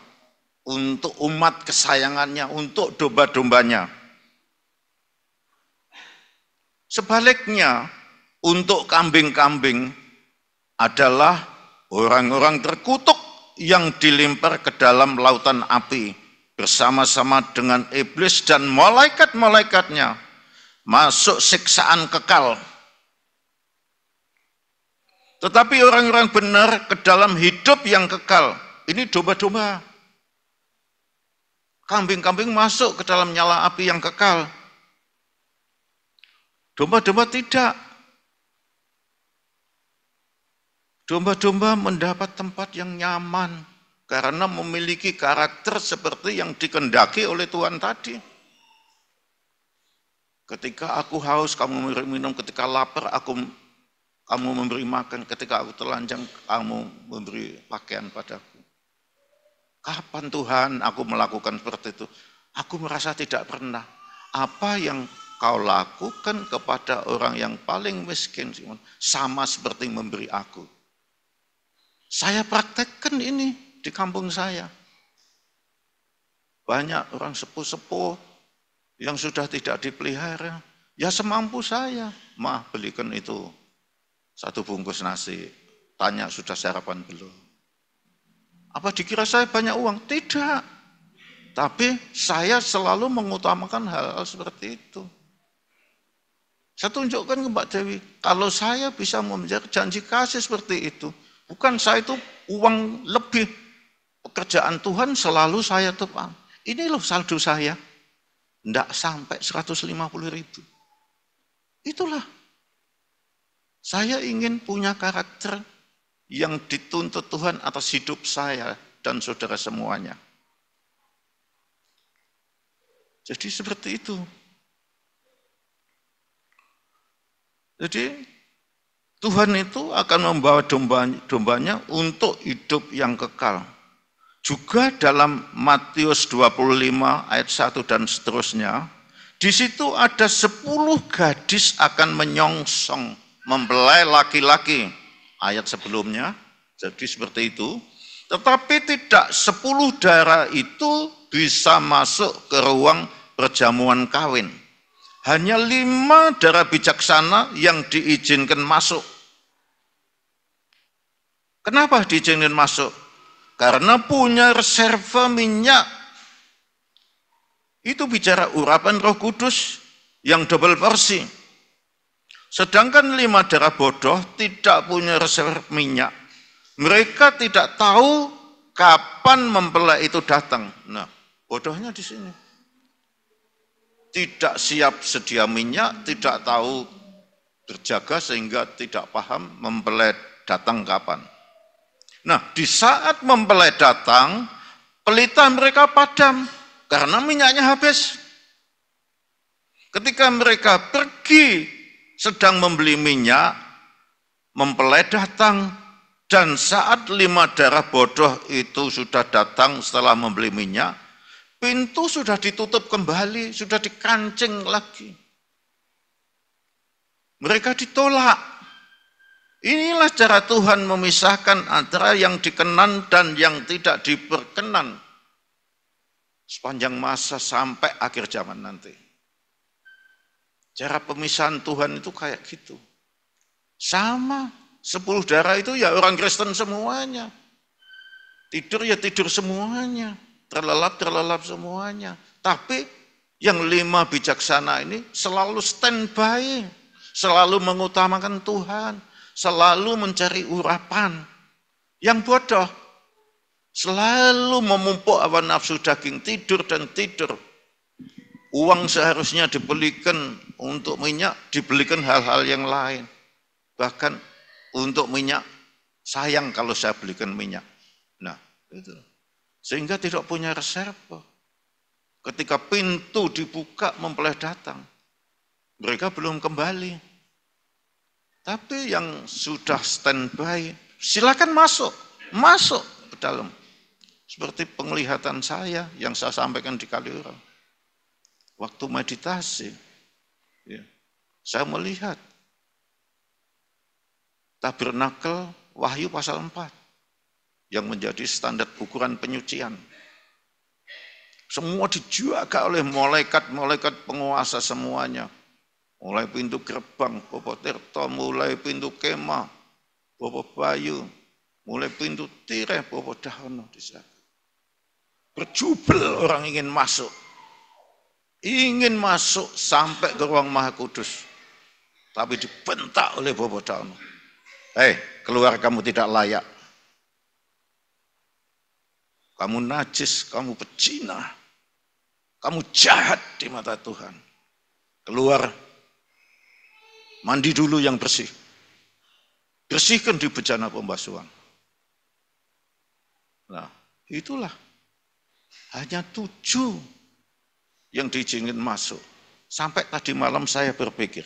untuk umat kesayangannya, untuk domba-dombanya. Sebaliknya, untuk kambing-kambing adalah orang-orang terkutuk yang dilempar ke dalam lautan api bersama-sama dengan iblis dan malaikat-malaikatnya masuk siksaan kekal. Tetapi orang-orang benar ke dalam hidup yang kekal. Ini domba-domba. Kambing-kambing masuk ke dalam nyala api yang kekal. Domba-domba tidak. Domba-domba mendapat tempat yang nyaman karena memiliki karakter seperti yang dikehendaki oleh Tuhan tadi. Ketika aku haus, kamu memberi minum. Ketika lapar, kamu memberi makan. Ketika aku telanjang, kamu memberi pakaian padaku. Kapan Tuhan aku melakukan seperti itu? Aku merasa tidak pernah. Apa yang kau lakukan kepada orang yang paling miskin, Simon, sama seperti memberi aku. Saya praktekkan ini di kampung saya. Banyak orang sepuh-sepuh yang sudah tidak dipelihara. Ya semampu saya, mah belikan itu 1 bungkus nasi. Tanya sudah sarapan belum? Apa dikira saya banyak uang? Tidak. Tapi saya selalu mengutamakan hal-hal seperti itu. Saya tunjukkan ke Mbak Dewi, kalau saya bisa mengejar janji kasih seperti itu, bukan saya itu uang lebih, pekerjaan Tuhan selalu saya tepang. Ini loh saldo saya, tidak sampai 150.000. Itulah, saya ingin punya karakter yang dituntut Tuhan atas hidup saya dan saudara semuanya. Jadi seperti itu. Jadi Tuhan itu akan membawa dombanya untuk hidup yang kekal. Juga dalam Matius 25 ayat 1 dan seterusnya, di situ ada 10 gadis akan menyongsong, mempelai laki-laki. Ayat sebelumnya, jadi seperti itu. Tetapi tidak 10 darah itu bisa masuk ke ruang perjamuan kawin. Hanya 5 darah bijaksana yang diizinkan masuk. Kenapa diizinkan masuk? Karena punya reserve minyak. Itu bicara urapan Roh Kudus yang double porsi. Sedangkan 5 darah bodoh tidak punya reserve minyak. Mereka tidak tahu kapan mempelai itu datang. Nah, bodohnya di sini. Tidak siap sedia minyak, tidak tahu berjaga sehingga tidak paham mempelai datang kapan. Nah, di saat mempelai datang, pelita mereka padam karena minyaknya habis. Ketika mereka pergi sedang membeli minyak, mempelai datang, dan saat 5 darah bodoh itu sudah datang setelah membeli minyak, pintu sudah ditutup kembali, sudah dikancing lagi. Mereka ditolak. Inilah cara Tuhan memisahkan antara yang dikenan dan yang tidak diperkenan sepanjang masa sampai akhir zaman nanti. Cara pemisahan Tuhan itu kayak gitu. Sama, 10 darah itu ya orang Kristen semuanya. Tidur ya tidur semuanya. Terlelap semuanya. Tapi yang 5 bijaksana ini selalu standby, selalu mengutamakan Tuhan, selalu mencari urapan. Yang bodoh selalu memumpuk hawa nafsu daging, tidur dan tidur. Uang seharusnya dibelikan untuk minyak, dibelikan hal-hal yang lain. Bahkan untuk minyak, sayang kalau saya belikan minyak. Nah, itu. Sehingga tidak punya reserve. Ketika pintu dibuka mempelai datang, mereka belum kembali. Tapi yang sudah standby, silakan masuk ke dalam. Seperti penglihatan saya yang saya sampaikan di Kaliurang. Waktu meditasi, ya, saya melihat tabernakel Wahyu pasal 4 yang menjadi standar ukuran penyucian. Semua dijaga oleh malaikat-malaikat penguasa semuanya. Mulai pintu gerbang, Bapak Tirto, mulai pintu kemah, Bapak Bayu, mulai pintu tirai, Bapak Dahono dijaga. Berjubel orang ingin masuk sampai ke ruang Maha Kudus. Tapi dibentak oleh Bapak Dahono. Keluar, kamu tidak layak. Kamu najis, kamu pecina. Kamu jahat di mata Tuhan. Keluar, mandi dulu yang bersih. Bersihkan di bejana pembasuhan. Nah, itulah. Hanya 7 yang diizinkan masuk. Sampai tadi malam saya berpikir,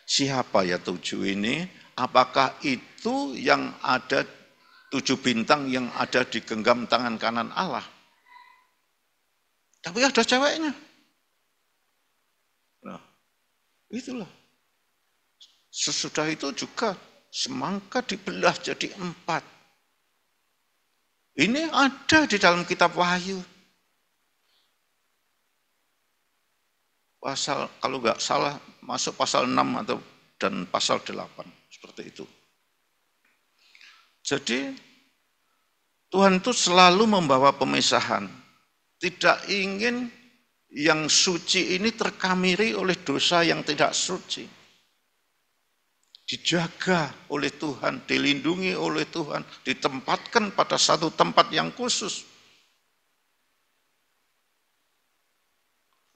siapa ya 7 ini? Apakah itu yang ada 7 bintang yang ada di genggam tangan kanan Allah? Tapi ada ceweknya. Nah, itulah. Sesudah itu juga semangka dibelah jadi 4. Ini ada di dalam kitab Wahyu. Pasal, kalau nggak salah, masuk pasal 6 dan pasal 8. Seperti itu. Jadi, Tuhan itu selalu membawa pemisahan. Tidak ingin yang suci ini terkamiri oleh dosa yang tidak suci. Dijaga oleh Tuhan, dilindungi oleh Tuhan, ditempatkan pada satu tempat yang khusus.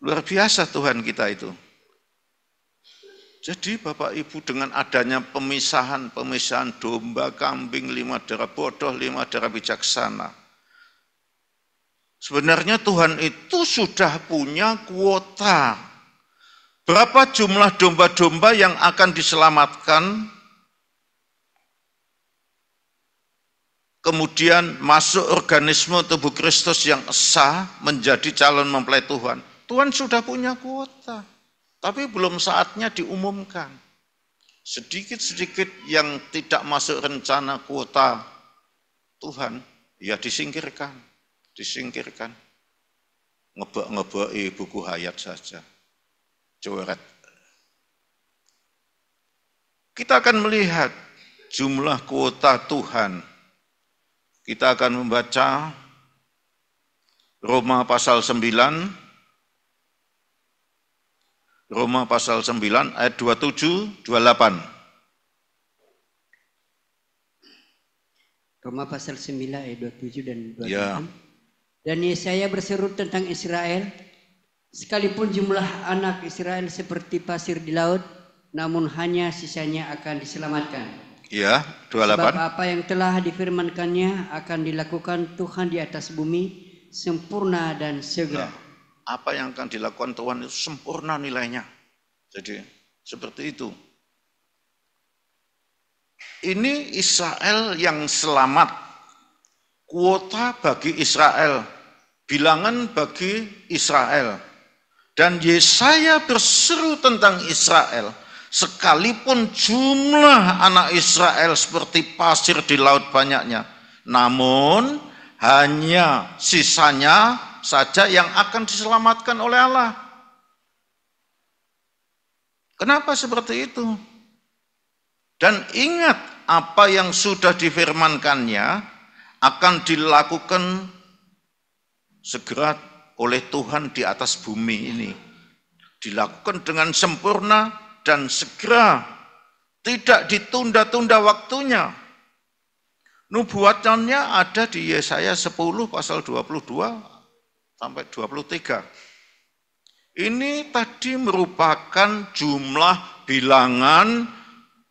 Luar biasa Tuhan kita itu. Jadi Bapak Ibu dengan adanya pemisahan domba, kambing, 5 darah bodoh, 5 darah bijaksana. Sebenarnya Tuhan itu sudah punya kuota. Berapa jumlah domba-domba yang akan diselamatkan, kemudian masuk organisme tubuh Kristus yang sah menjadi calon mempelai Tuhan. Tuhan sudah punya kuota. Tapi belum saatnya diumumkan. Sedikit-sedikit yang tidak masuk rencana kuota Tuhan, ya disingkirkan. Ngebek-ngebeki buku hayat saja. Coret. Kita akan melihat jumlah kuota Tuhan. Kita akan membaca Roma pasal 9, ayat 27, 28. Roma pasal 9 ayat 27 dan 28. Ya. Dan Yesaya berseru tentang Israel, sekalipun jumlah anak Israel seperti pasir di laut, namun hanya sisanya akan diselamatkan. Ya, 28. Sebab apa yang telah difirmankannya akan dilakukan Tuhan di atas bumi, sempurna dan segera. Ya. Apa yang akan dilakukan Tuhan itu sempurna nilainya. Jadi seperti itu. Ini Israel yang selamat. Kuota bagi Israel. Bilangan bagi Israel. Dan Yesaya berseru tentang Israel. Sekalipun jumlah anak Israel seperti pasir di laut banyaknya. Namun hanya sisanya saja yang akan diselamatkan oleh Allah. Kenapa seperti itu? Dan ingat apa yang sudah difirmankannya akan dilakukan segera oleh Tuhan di atas bumi ini. Dilakukan dengan sempurna dan segera. Tidak ditunda-tunda waktunya. Nubuatannya ada di Yesaya 10 pasal 22 sampai 23. Ini tadi merupakan jumlah bilangan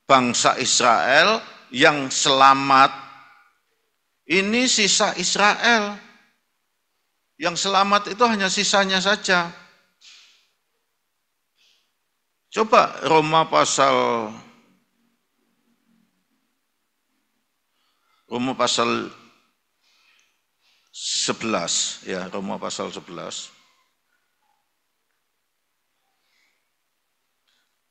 bangsa Israel yang selamat. Ini sisa Israel. Yang selamat itu hanya sisanya saja. Coba Roma pasal 11 ya, Roma pasal 11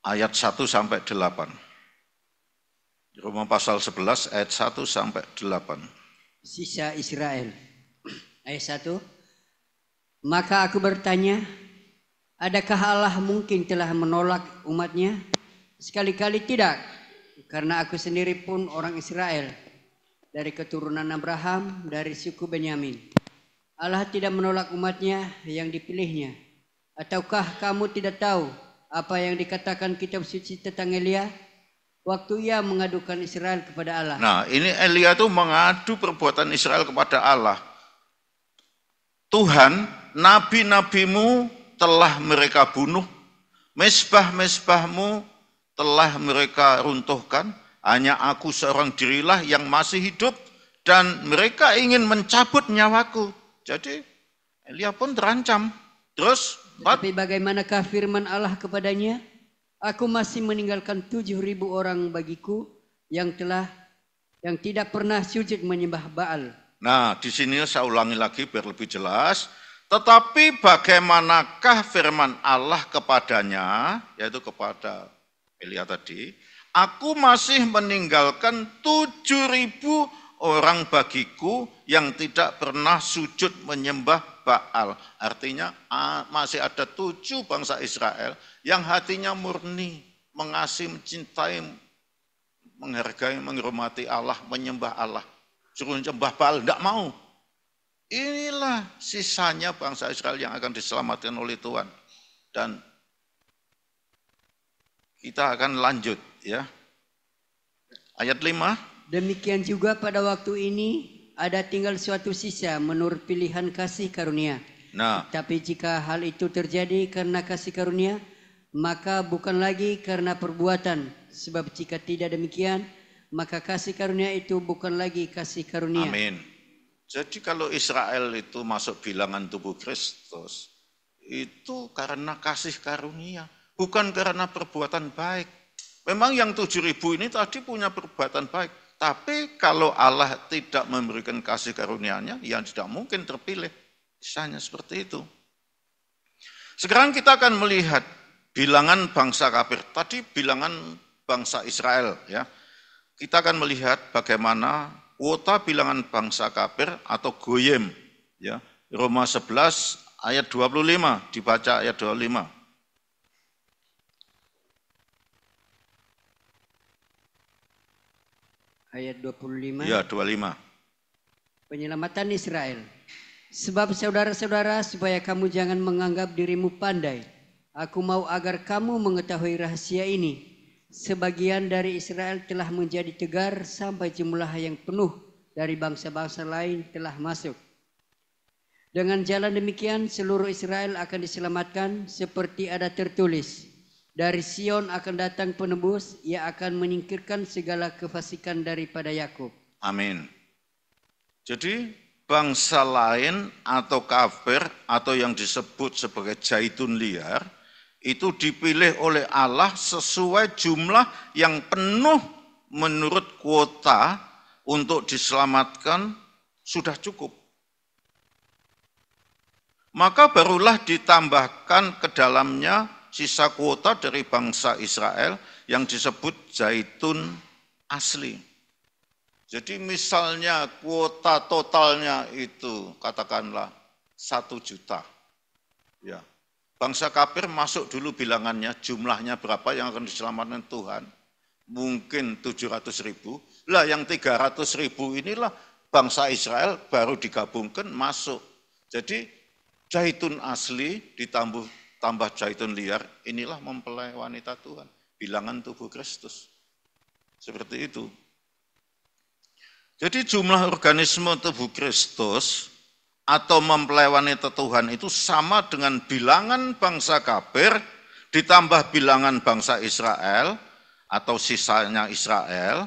ayat 1 sampai 8. Roma pasal 11 ayat 1 sampai 8. Sisa Israel. Ayat 1. Maka aku bertanya, adakah Allah mungkin telah menolak umatnya? Sekali-kali tidak, karena aku sendiri pun orang Israel, dari keturunan Abraham, dari suku Benyamin. Allah tidak menolak umatnya yang dipilihnya. Ataukah kamu tidak tahu apa yang dikatakan kitab suci tentang Elia? Waktu ia mengadukan Israel kepada Allah. Nah, ini Elia itu mengadu perbuatan Israel kepada Allah. Tuhan, nabi-nabimu telah mereka bunuh, mezbah-mezbahmu telah mereka runtuhkan, hanya aku seorang dirilah yang masih hidup, dan mereka ingin mencabut nyawaku. Jadi Elia pun terancam. Terus, tapi bagaimanakah firman Allah kepadanya? Aku masih meninggalkan 7.000 orang bagiku yang tidak pernah sujud menyembah Baal. Nah, di sini saya ulangi lagi biar lebih jelas. Tetapi bagaimanakah firman Allah kepadanya, yaitu kepada Elia tadi, aku masih meninggalkan 7.000 orang bagiku yang tidak pernah sujud menyembah Baal. Artinya masih ada 7 bangsa Israel yang hatinya murni, mengasihi, mencintai, menghargai, menghormati Allah, menyembah Allah. Suruh menyembah Baal, tidak mau. Inilah sisanya bangsa Israel yang akan diselamatkan oleh Tuhan. Dan kita akan lanjut ya. Ayat 5. Demikian juga pada waktu ini ada tinggal suatu sisa menurut pilihan kasih karunia. Nah, tapi jika hal itu terjadi karena kasih karunia, maka bukan lagi karena perbuatan. Sebab jika tidak demikian, maka kasih karunia itu bukan lagi kasih karunia. Amin. Jadi kalau Israel itu masuk bilangan tubuh Kristus, itu karena kasih karunia, bukan karena perbuatan baik. Memang yang 7.000 ini tadi punya perbuatan baik, tapi kalau Allah tidak memberikan kasih karunia-Nya, ya tidak mungkin terpilih. Misalnya seperti itu. Sekarang kita akan melihat bilangan bangsa kafir. Tadi bilangan bangsa Israel ya. Kita akan melihat bagaimana kuota bilangan bangsa kafir atau goyim ya. Roma 11 ayat 25, dibaca ayat 25. Ayat 25. Ya, 25. Penyelamatan Israel. Sebab saudara-saudara, supaya kamu jangan menganggap dirimu pandai, aku mau agar kamu mengetahui rahasia ini. Sebagian dari Israel telah menjadi tegar sampai jumlah yang penuh dari bangsa-bangsa lain telah masuk. Dengan jalan demikian seluruh Israel akan diselamatkan seperti ada tertulis. Dari Sion akan datang penebus, ia akan menyingkirkan segala kefasikan daripada Yakub. Amin. Jadi bangsa lain atau kafir atau yang disebut sebagai zaitun liar itu dipilih oleh Allah sesuai jumlah yang penuh menurut kuota untuk diselamatkan sudah cukup. Maka barulah ditambahkan ke dalamnya sisa kuota dari bangsa Israel yang disebut zaitun asli. Jadi misalnya kuota totalnya itu katakanlah 1 juta. Ya. Bangsa kafir masuk dulu bilangannya, jumlahnya berapa yang akan diselamatkan Tuhan. Mungkin 700.000. Lah yang 300.000 inilah bangsa Israel baru digabungkan masuk. Jadi zaitun asli ditambah zaitun liar, inilah mempelai wanita Tuhan. Bilangan tubuh Kristus. Seperti itu. Jadi jumlah organisme tubuh Kristus atau mempelai wanita Tuhan itu sama dengan bilangan bangsa kafir ditambah bilangan bangsa Israel atau sisanya Israel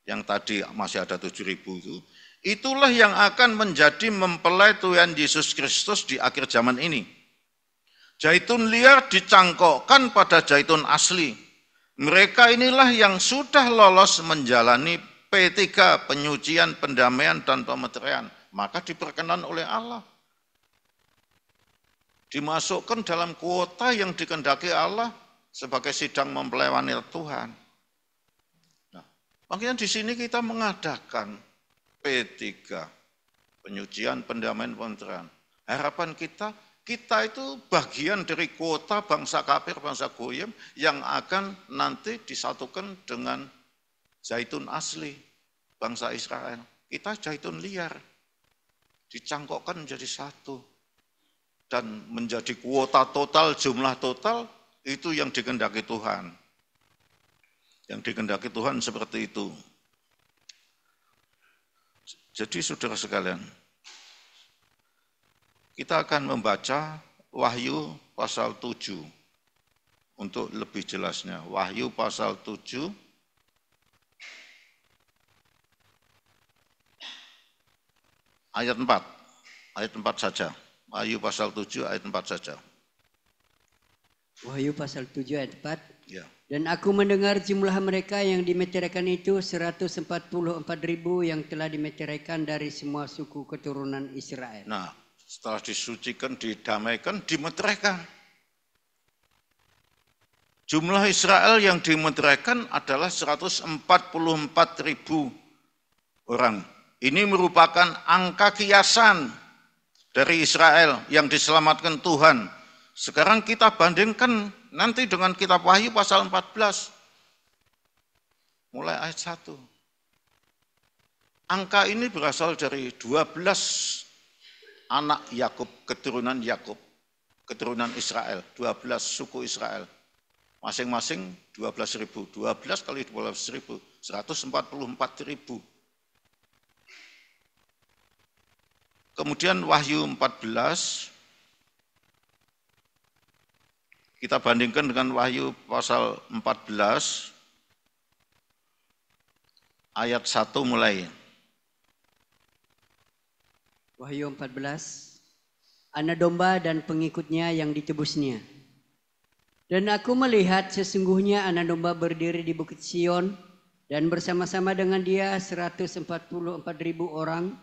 yang tadi masih ada 7.000 itu. Itulah yang akan menjadi mempelai Tuhan Yesus Kristus di akhir zaman ini. Zaitun liar dicangkokkan pada zaitun asli. Mereka inilah yang sudah lolos menjalani P3, penyucian, pendamaian, dan pemeteraian. Maka diperkenan oleh Allah. Dimasukkan dalam kuota yang dikehendaki Allah sebagai sidang mempelai wanita Tuhan. Nah, makanya di sini kita mengadakan P3, penyucian, pendamaian, pemeteraian. Harapan kita itu bagian dari kuota bangsa kafir, bangsa goyim yang akan nanti disatukan dengan zaitun asli, bangsa Israel. Kita zaitun liar, dicangkokkan menjadi satu. Dan menjadi kuota total, jumlah total, itu yang dikehendaki Tuhan. Yang dikehendaki Tuhan seperti itu. Jadi saudara sekalian, kita akan membaca Wahyu pasal 7 untuk lebih jelasnya. Wahyu pasal 7 ayat 4. Ayat 4 saja. Wahyu pasal 7 ayat 4 saja. Wahyu pasal 7 ayat 4. Ya. Dan aku mendengar jumlah mereka yang dimeteraikan itu 144.000 yang telah dimeteraikan dari semua suku keturunan Israel. Nah, setelah disucikan, didamaikan, dimeteraikan. Jumlah Israel yang dimeteraikan adalah 144.000 orang. Ini merupakan angka kiasan dari Israel yang diselamatkan Tuhan. Sekarang kita bandingkan nanti dengan kitab Wahyu pasal 14. Mulai ayat 1. Angka ini berasal dari 12 anak Yakub, keturunan Israel, 12 suku Israel. Masing-masing 12.000. 12 kali 12.000, 144.000. Kemudian Wahyu 14, kita bandingkan dengan Wahyu pasal 14, ayat 1 mulai. Wahyu 14, anak domba dan pengikutnya yang ditebusnya. Dan aku melihat sesungguhnya anak domba berdiri di Bukit Sion, dan bersama-sama dengan dia 144.000 orang,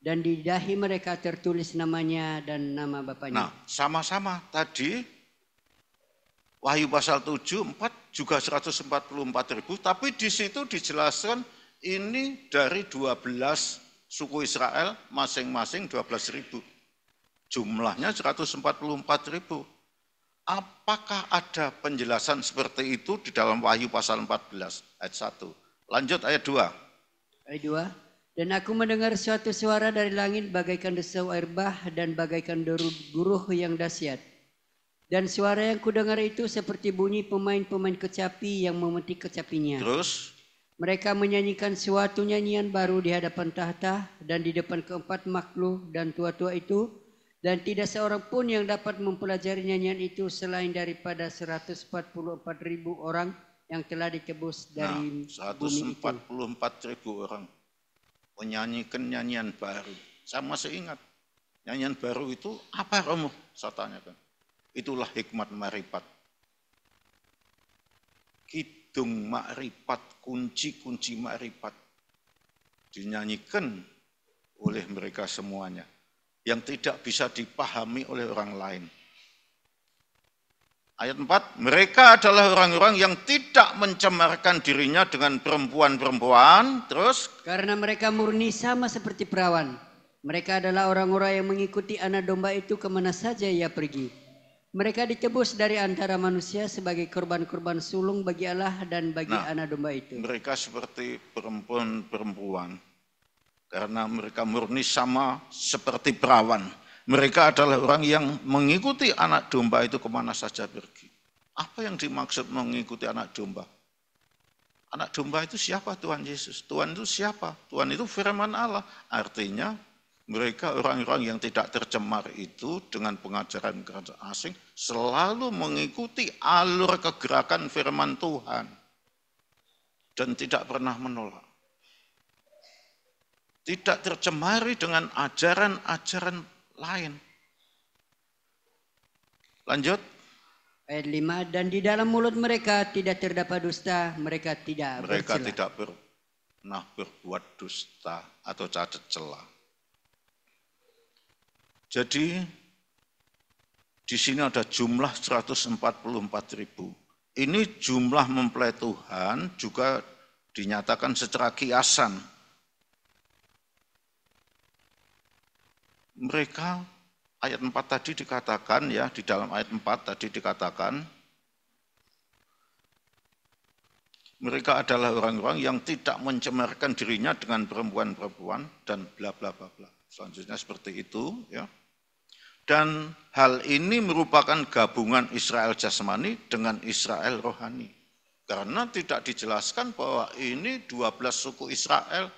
dan di dahi mereka tertulis namanya dan nama Bapaknya. Nah, sama-sama tadi Wahyu pasal 7, 4 juga 144.000, tapi di situ dijelaskan ini dari 12 suku Israel, masing-masing 12.000. Jumlahnya 144.000. Apakah ada penjelasan seperti itu di dalam Wahyu pasal 14 ayat 1? Lanjut ayat 2. Ayat 2. Dan aku mendengar suatu suara dari langit bagaikan desau air bah dan bagaikan deru guruh yang dahsyat. Dan suara yang kudengar itu seperti bunyi pemain-pemain kecapi yang memetik kecapinya. Terus? Mereka menyanyikan suatu nyanyian baru di hadapan tahta dan di depan keempat makhluk dan tua-tua itu. Dan tidak seorang pun yang dapat mempelajari nyanyian itu selain daripada 144.000 orang yang telah ditebus dari bumi itu. 144.000 orang menyanyikan nyanyian baru. Saya masih ingat, nyanyian baru itu apa Romo? Saya tanyakan. Itulah hikmat makrifat. Kidung makrifat, kunci-kunci makrifat dinyanyikan oleh mereka semuanya yang tidak bisa dipahami oleh orang lain. Ayat 4, mereka adalah orang-orang yang tidak mencemarkan dirinya dengan perempuan-perempuan. Terus? Karena mereka murni sama seperti perawan. Mereka adalah orang-orang yang mengikuti anak domba itu kemana saja ia pergi. Mereka ditebus dari antara manusia sebagai korban-korban sulung bagi Allah dan bagi anak domba itu. Mereka seperti perempuan-perempuan. Karena mereka murni sama seperti perawan. Mereka adalah orang yang mengikuti anak domba itu kemana saja pergi. Apa yang dimaksud mengikuti anak domba? Anak domba itu siapa? Tuhan Yesus. Tuhan itu siapa? Tuhan itu firman Allah. Artinya mereka orang-orang yang tidak tercemar itu dengan pengajaran asing selalu mengikuti alur kegerakan firman Tuhan dan tidak pernah menolak. tidak tercemari dengan ajaran-ajaran lain. Lanjut. Ayat 5, dan di dalam mulut mereka tidak terdapat dusta, mereka tidak Mereka bercela. tidak pernah berbuat dusta atau cacat celah. Jadi di sini ada jumlah 144.000. Ini jumlah mempelai Tuhan juga dinyatakan secara kiasan. Mereka ayat 4 tadi dikatakan ya, di dalam ayat 4 tadi dikatakan mereka adalah orang-orang yang tidak mencemarkan dirinya dengan perempuan-perempuan dan bla bla bla bla. Selanjutnya seperti itu ya. Dan hal ini merupakan gabungan Israel jasmani dengan Israel rohani. Karena tidak dijelaskan bahwa ini 12 suku Israel,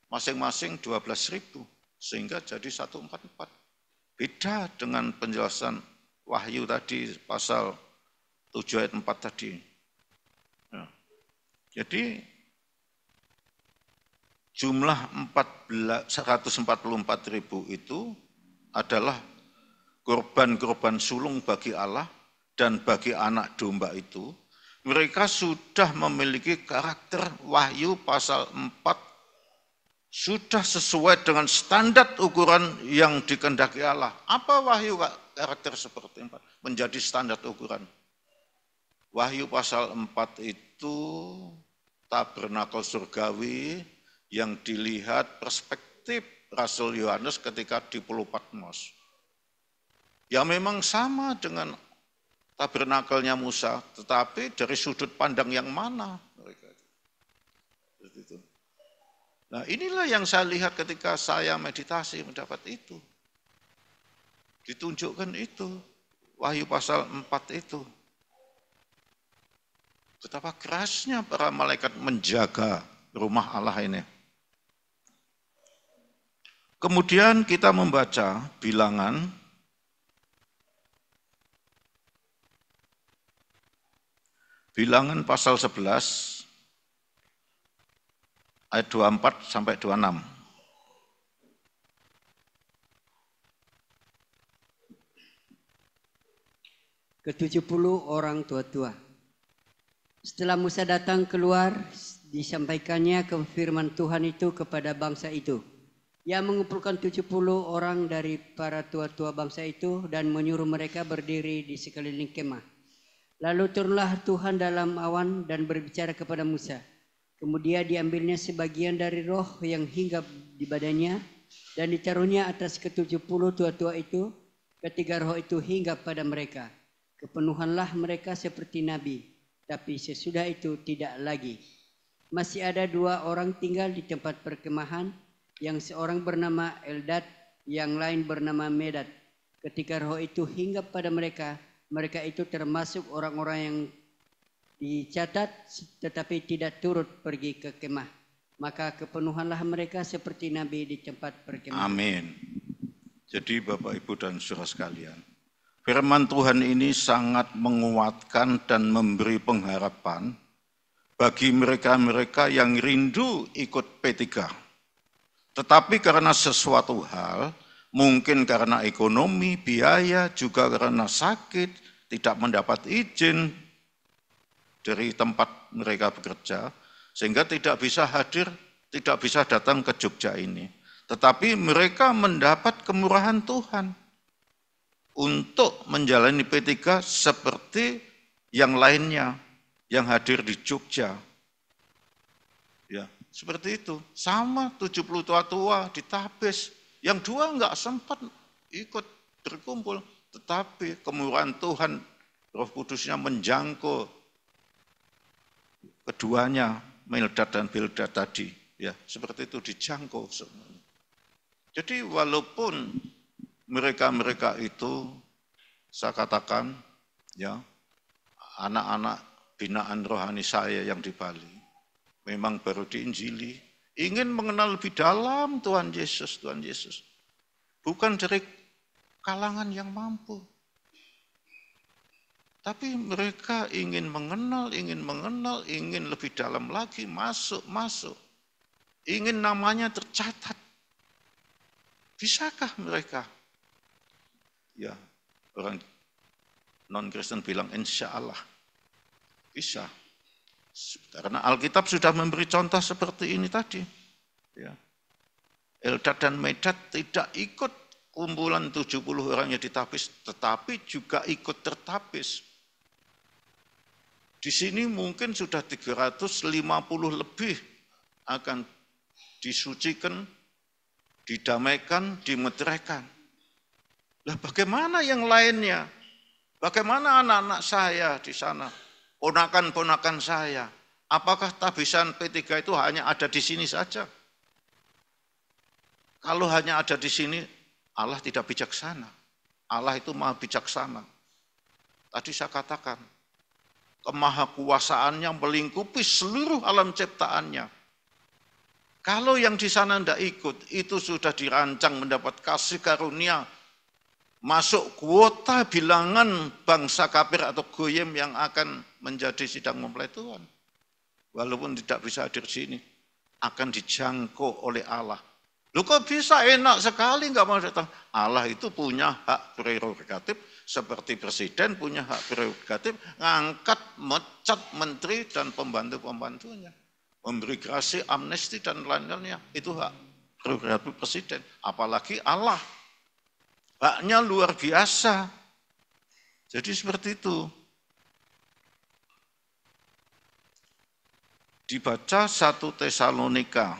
masing-masing 12.000, sehingga jadi 144. Beda dengan penjelasan Wahyu tadi, pasal 7 ayat 4 tadi. Ya. Jadi jumlah 144.000 itu adalah korban-korban sulung bagi Allah dan bagi anak domba itu. Mereka sudah memiliki karakter Wahyu pasal 4, sudah sesuai dengan standar ukuran yang dikehendaki Allah. Apa Wahyu karakter seperti 4? Menjadi standar ukuran. Wahyu pasal 4 itu tabernakel surgawi yang dilihat perspektif Rasul Yohanes ketika di Pulau Patmos. Ya memang sama dengan tabernakelnya Musa, tetapi dari sudut pandang yang mana mereka. Itu. Nah inilah yang saya lihat ketika saya meditasi mendapat itu. Ditunjukkan itu, Wahyu pasal 4 itu. Betapa kerasnya para malaikat menjaga rumah Allah ini. Kemudian kita membaca Bilangan pasal 11 ayat 24 sampai 26. Ke-70 orang tua-tua. Setelah Musa datang keluar, disampaikannya ke firman Tuhan itu kepada bangsa itu. Ia mengumpulkan 70 orang dari para tua-tua bangsa itu dan menyuruh mereka berdiri di sekeliling kemah. Lalu turunlah Tuhan dalam awan dan berbicara kepada Musa. Kemudian diambilnya sebagian dari roh yang hinggap di badannya dan ditaruhnya atas ke-70 tua-tua itu. Ketika roh itu hinggap pada mereka, kepenuhanlah mereka seperti nabi, tapi sesudah itu tidak lagi. Masih ada 2 orang tinggal di tempat perkemahan, yang seorang bernama Eldad, yang lain bernama Medad. Ketika roh itu hinggap pada mereka, mereka itu termasuk orang-orang yang dicatat tetapi tidak turut pergi ke kemah. Maka kepenuhanlah mereka seperti nabi di tempat perkemahan. Amin. Jadi Bapak Ibu dan saudara sekalian, firman Tuhan ini sangat menguatkan dan memberi pengharapan bagi mereka-mereka yang rindu ikut P3. Tetapi karena sesuatu hal, mungkin karena ekonomi, biaya, juga karena sakit, tidak mendapat izin dari tempat mereka bekerja, sehingga tidak bisa hadir, tidak bisa datang ke Jogja ini. Tetapi mereka mendapat kemurahan Tuhan untuk menjalani P3 seperti yang lainnya yang hadir di Jogja. Ya, seperti itu. Sama 70 tua-tua di Tabes. Yang 2 enggak sempat ikut berkumpul, tetapi kemurahan Tuhan, Roh Kudusnya menjangkau keduanya, Mildad dan Bildad tadi. Ya, seperti itu dijangkau semuanya. Jadi walaupun mereka-mereka itu, saya katakan, ya, anak-anak binaan rohani saya yang di Bali, memang baru diinjili, ingin mengenal lebih dalam Tuhan Yesus. Bukan dari kalangan yang mampu. Tapi mereka ingin mengenal, ingin lebih dalam lagi, masuk. Ingin namanya tercatat Bisakah mereka? Ya, orang non-Kristen bilang insya Allah bisa. Karena Alkitab sudah memberi contoh seperti ini tadi. Ya. Eldad dan Medad tidak ikut kumpulan 70 orang yang ditapis, tetapi juga ikut tertapis. Di sini mungkin sudah 350 lebih akan disucikan, didamaikan, dimeteraikan. Lah bagaimana yang lainnya? Bagaimana anak-anak saya di sana? Ponakan-ponakan saya. Apakah tabisan P3 itu hanya ada di sini saja? Kalau hanya ada di sini, Allah tidak bijaksana. Allah itu maha bijaksana. Tadi saya katakan, kemahakuasaannya melingkupi seluruh alam ciptaannya. Kalau yang di sana tidak ikut, itu sudah dirancang mendapat kasih karunia, masuk kuota bilangan bangsa kafir atau goyim yang akan menjadi sidang mempelai Tuhan. Walaupun tidak bisa hadir sini, akan dijangkau oleh Allah. Loh kok bisa enak sekali nggak mau datang? Allah itu punya hak prerogatif seperti presiden punya hak prerogatif ngangkat, mecat menteri dan pembantu-pembantunya. Memberi gerasi, amnesti dan lain-lainnya. Itu hak prerogatif presiden. Apalagi Allah. Haknya luar biasa. Jadi seperti itu. Dibaca 1 Tesalonika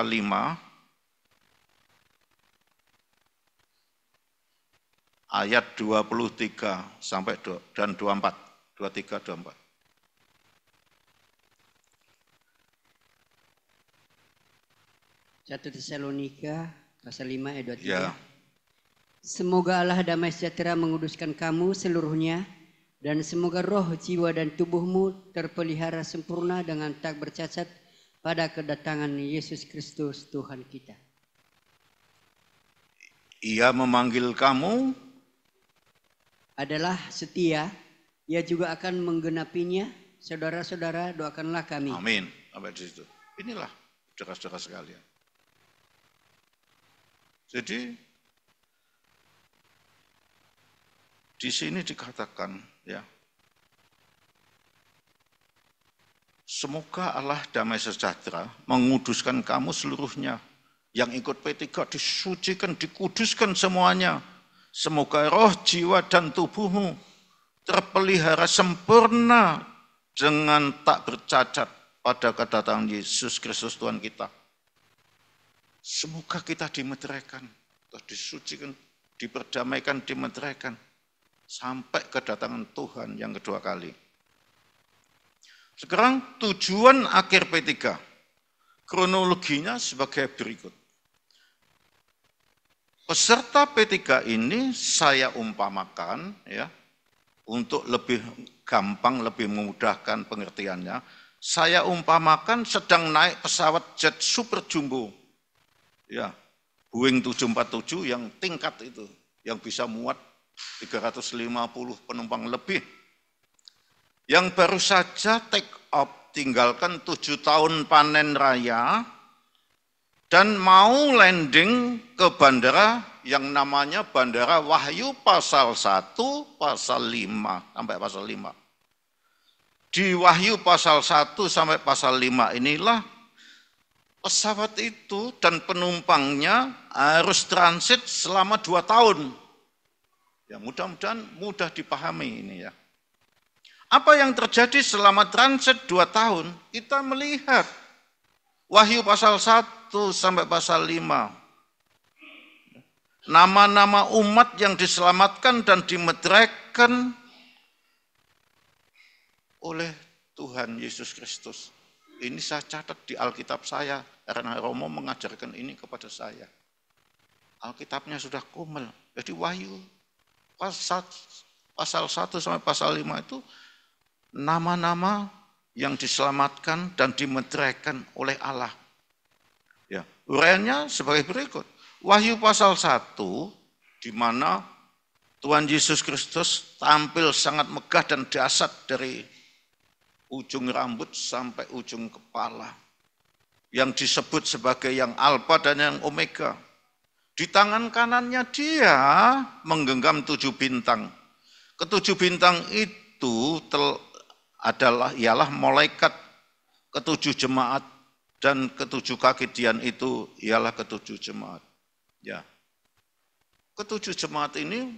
5 ayat 23 sampai dan 24, 23 24. Satu Tesalonika pasal 5 ayat 23. Ya. Semoga Allah damai sejahtera menguduskan kamu seluruhnya, dan semoga roh, jiwa, dan tubuhmu terpelihara sempurna dengan tak bercacat pada kedatangan Yesus Kristus Tuhan kita. Ia memanggil kamu adalah setia, ia juga akan menggenapinya. Saudara-saudara, doakanlah kami. Amin. Sampai di situ. Inilah saudara-saudara sekalian. Jadi di sini dikatakan ya, semoga Allah damai sejahtera menguduskan kamu seluruhnya. Yang ikut P3 disucikan, dikuduskan semuanya. Semoga roh, jiwa, dan tubuhmu terpelihara sempurna dengan tak bercacat pada kedatangan Yesus Kristus Tuhan kita. Semoga kita dimeteraikan, disucikan, diperdamaikan, dimeteraikan sampai kedatangan Tuhan yang kedua kali. Sekarang tujuan akhir P3. Kronologinya sebagai berikut. Peserta P3 ini saya umpamakan ya, untuk lebih gampang, lebih memudahkan pengertiannya. Saya umpamakan sedang naik pesawat jet super jumbo. Ya, Boeing 747 yang tingkat itu, yang bisa muat 350 penumpang lebih. Yang baru saja take off, tinggalkan 7 tahun panen raya, dan mau landing ke bandara yang namanya Bandara Wahyu pasal 1, pasal 5, sampai pasal 5. Di Wahyu pasal 1 sampai pasal 5 inilah pesawat itu dan penumpangnya harus transit selama 2 tahun. Ya, mudah-mudahan mudah dipahami ini ya. Apa yang terjadi selama transit 2 tahun? Kita melihat Wahyu pasal 1 sampai pasal 5. Nama-nama umat yang diselamatkan dan dimeteraikan oleh Tuhan Yesus Kristus. Ini saya catat di Alkitab saya, karena Romo mengajarkan ini kepada saya. Alkitabnya sudah kumel. Jadi Wahyu pasal 1 sampai pasal 5 itu nama-nama yang diselamatkan dan dimeteraikan oleh Allah. Ya, uraiannya sebagai berikut. Wahyu pasal 1, di mana Tuhan Yesus Kristus tampil sangat megah dan dahsyat dari ujung rambut sampai ujung kepala. yang disebut sebagai yang alfa dan yang omega. Di tangan kanannya dia menggenggam 7 bintang. Ketujuh bintang itu ialah malaikat ketujuh jemaat, dan ketujuh kaki Dian itu ialah ketujuh jemaat. Ya. Ketujuh jemaat ini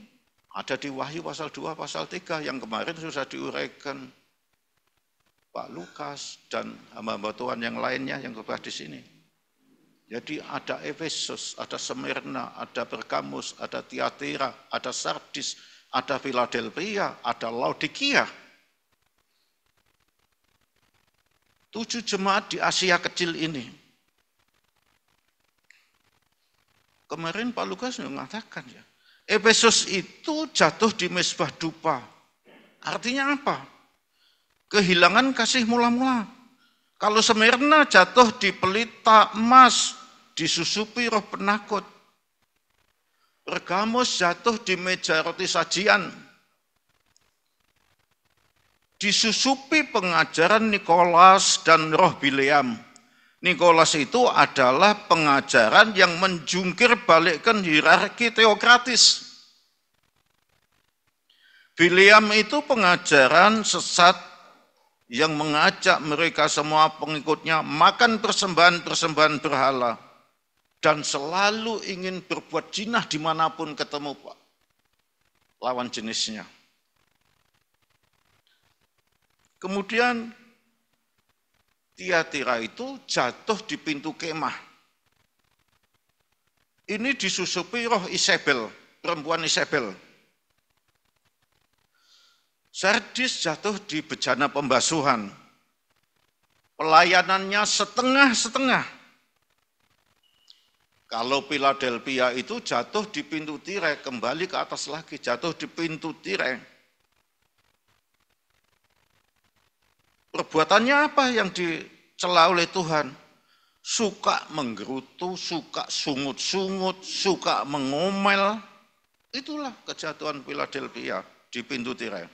ada di Wahyu pasal 2, pasal 3 yang kemarin sudah diuraikan Pak Lukas dan hamba-hamba Tuhan yang lainnya yang kebah di sini. Jadi ada Efesus, ada Smyrna, ada Pergamus, ada Tiatira, ada Sardis, ada Philadelphia, ada Laodikia. 7 jemaat di Asia kecil ini. Kemarin Pak Lukas mengatakan ya, Efesus itu jatuh di mezbah dupa. Artinya apa? Kehilangan kasih mula-mula. Kalau Smyrna jatuh di pelita emas, disusupi roh penakut. Pergamus jatuh di meja roti sajian, disusupi pengajaran Nikolas dan roh Bileam. Nikolas itu adalah pengajaran yang menjungkir balikkan hierarki teokratis. Bileam itu pengajaran sesat yang mengajak mereka semua pengikutnya makan persembahan-persembahan berhala dan selalu ingin berbuat jinah dimanapun ketemu Pak, lawan jenisnya. Kemudian Tiatira itu jatuh di pintu kemah. Ini disusupi roh Isabel, perempuan Isabel. Sardis jatuh di bejana pembasuhan. Pelayanannya setengah-setengah. Kalau Philadelphia itu jatuh di pintu tirai, kembali ke atas lagi, jatuh di pintu tirai. Perbuatannya apa yang dicela oleh Tuhan? Suka menggerutu, suka sungut-sungut, suka mengomel. Itulah kejatuhan Philadelphia di pintu tirai.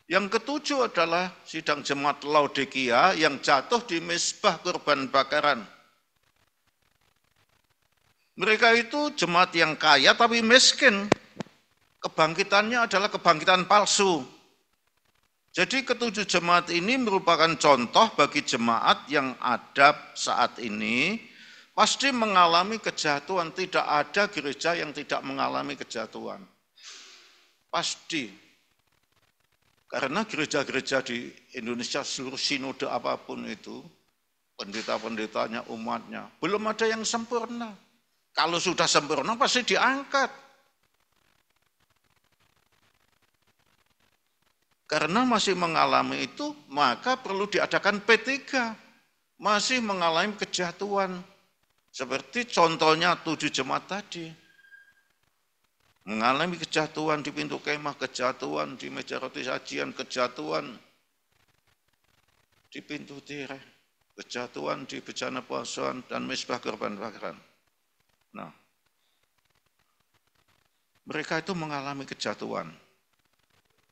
Yang ketujuh adalah sidang jemaat Laodikia yang jatuh di mezbah kurban bakaran. Mereka itu jemaat yang kaya tapi miskin. Kebangkitannya adalah kebangkitan palsu. Jadi ketujuh jemaat ini merupakan contoh bagi jemaat yang ada saat ini pasti mengalami kejatuhan. Tidak ada gereja yang tidak mengalami kejatuhan. Pasti. Karena gereja-gereja di Indonesia seluruh sinode apapun itu, pendeta-pendetanya, umatnya, belum ada yang sempurna. Kalau sudah sempurna pasti diangkat. Karena masih mengalami itu, maka perlu diadakan P3. Masih mengalami kejatuhan. Seperti contohnya 7 jemaat tadi. Mengalami kejatuhan di pintu kemah, kejatuhan di meja roti sajian, kejatuhan di pintu tirai, kejatuhan di bejana pembasuhan dan mezbah kurban bakaran. Nah, mereka itu mengalami kejatuhan.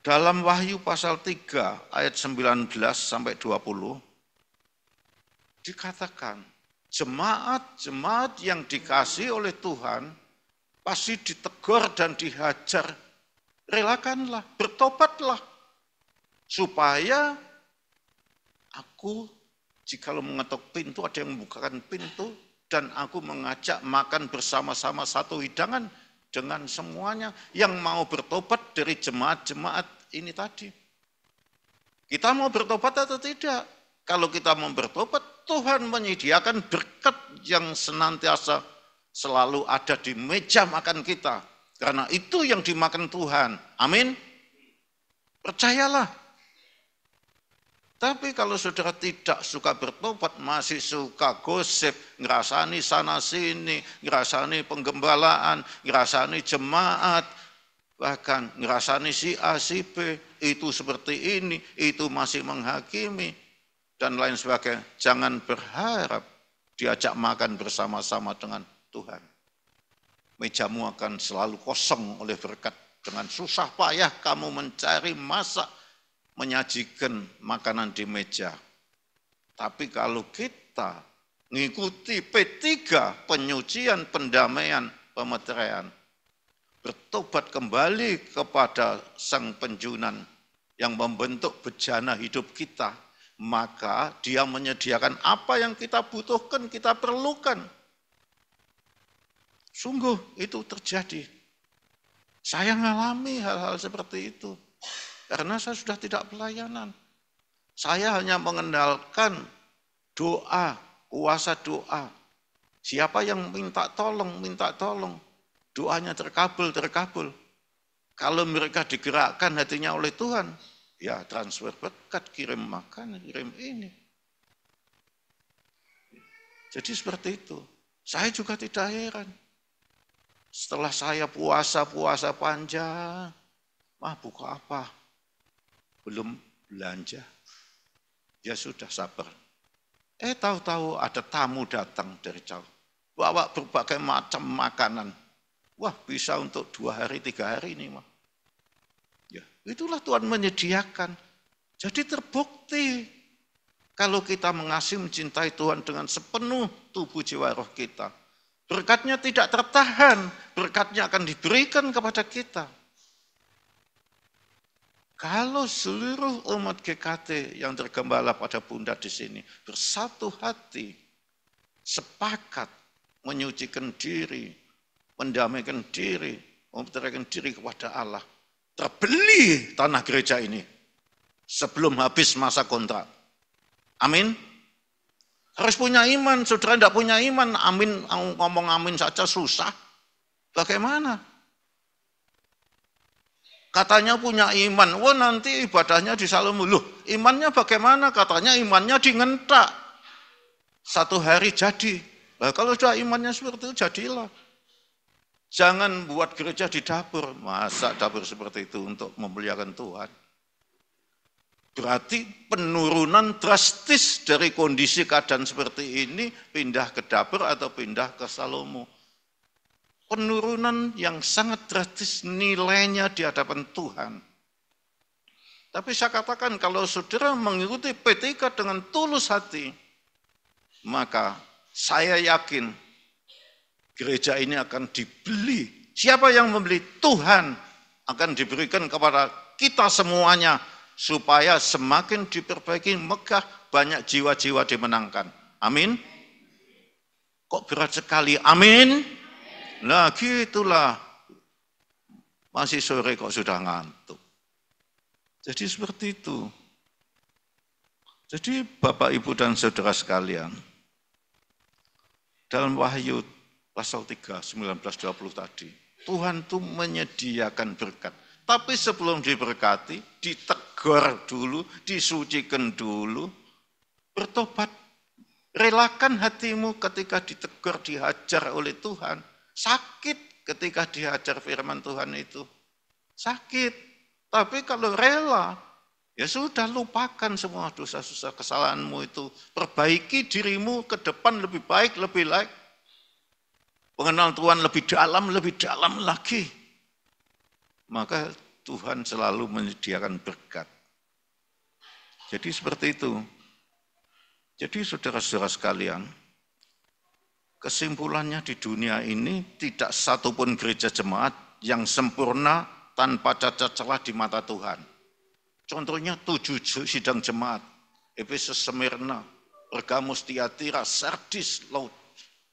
Dalam Wahyu pasal 3 ayat 19 sampai 20 dikatakan jemaat-jemaat yang dikasihi oleh Tuhan pasti ditegur dan dihajar. Relakanlah, bertobatlah supaya aku jikalau mengetuk pintu ada yang membukakan pintu dan aku mengajak makan bersama-sama satu hidangan dengan semuanya yang mau bertobat dari jemaat-jemaat ini tadi. Kita mau bertobat atau tidak? Kalau kita mau bertobat, Tuhan menyediakan berkat yang senantiasa selalu ada di meja makan kita. Karena itu yang dimakan Tuhan. Amin. Percayalah. Tapi kalau saudara tidak suka bertobat, masih suka gosip, ngerasani sana sini, ngerasani penggembalaan, ngerasani jemaat, bahkan ngerasani si A, si B, itu seperti ini, itu masih menghakimi, dan lain sebagainya. Jangan berharap diajak makan bersama-sama dengan Tuhan. Mejamu akan selalu kosong oleh berkat. Dengan susah payah kamu mencari masak, menyajikan makanan di meja. Tapi kalau kita kita mengikuti P3 penyucian, pendamaian, pemeteraian, bertobat kembali kepada Sang Penjunan yang membentuk bejana hidup kita, maka Dia menyediakan apa yang kita butuhkan, kita perlukan. Sungguh itu terjadi. Saya mengalami hal-hal seperti itu karena saya sudah tidak pelayanan. Saya hanya mengenalkan doa, kuasa doa. Siapa yang minta tolong, doanya terkabul. Kalau mereka digerakkan hatinya oleh Tuhan, ya transfer berkat, kirim makan, kirim ini. Jadi seperti itu. Saya juga tidak heran. Setelah saya puasa panjang, buka apa? Belum belanja. Ya sudah sabar. Tahu-tahu ada tamu datang dari jauh. Bawa berbagai macam makanan. Wah, bisa untuk 2 hari, 3 hari ini mah. Ya, itulah Tuhan menyediakan. Jadi terbukti kalau kita mengasihi, mencintai Tuhan dengan sepenuh tubuh jiwa roh kita. Berkatnya tidak tertahan, berkatnya akan diberikan kepada kita. Kalau seluruh umat GKT yang tergembala pada bunda di sini bersatu hati, sepakat menyucikan diri, mendamaikan diri, mempercayakan diri kepada Allah, terbeli tanah gereja ini sebelum habis masa kontrak. Amin. Harus punya iman, saudara tidak punya iman, amin, ngomong amin saja susah. Bagaimana? Katanya punya iman, wah nanti ibadahnya di Salomo. Loh, imannya bagaimana? Katanya imannya dingentak. 1 hari jadi. Nah, kalau sudah imannya seperti itu, jadilah. Jangan buat gereja di dapur. Masa dapur seperti itu untuk memuliakan Tuhan? Berarti penurunan drastis dari kondisi keadaan seperti ini, pindah ke dapur atau pindah ke Salomo. Penurunan yang sangat drastis nilainya di hadapan Tuhan. Tapi saya katakan kalau saudara mengikuti P3 dengan tulus hati, maka saya yakin gereja ini akan dibeli. Siapa yang membeli? Tuhan akan diberikan kepada kita semuanya supaya semakin diperbaiki, megah, banyak jiwa-jiwa dimenangkan. Amin. Kok berat sekali? Amin. Nah gitulah, masih sore kok sudah ngantuk. Jadi seperti itu. Jadi Bapak, Ibu, dan Saudara sekalian, dalam Wahyu pasal 3, 19-20 tadi, Tuhan itu menyediakan berkat. Tapi sebelum diberkati, ditegur dulu, disucikan dulu, bertobat. Relakan hatimu ketika ditegur, dihajar oleh Tuhan. Sakit ketika dihajar firman Tuhan itu. Sakit. Tapi kalau rela, ya sudah lupakan semua dosa-dosa kesalahanmu itu. Perbaiki dirimu ke depan lebih baik, lebih baik. Mengenal Tuhan lebih dalam lagi. Maka Tuhan selalu menyediakan berkat. Jadi seperti itu. Jadi saudara-saudara sekalian, kesimpulannya di dunia ini tidak satupun gereja jemaat yang sempurna tanpa cacat celah di mata Tuhan. Contohnya 7 sidang jemaat, Efesus, Smyrna, Pergamus, Tiatira, Sardis,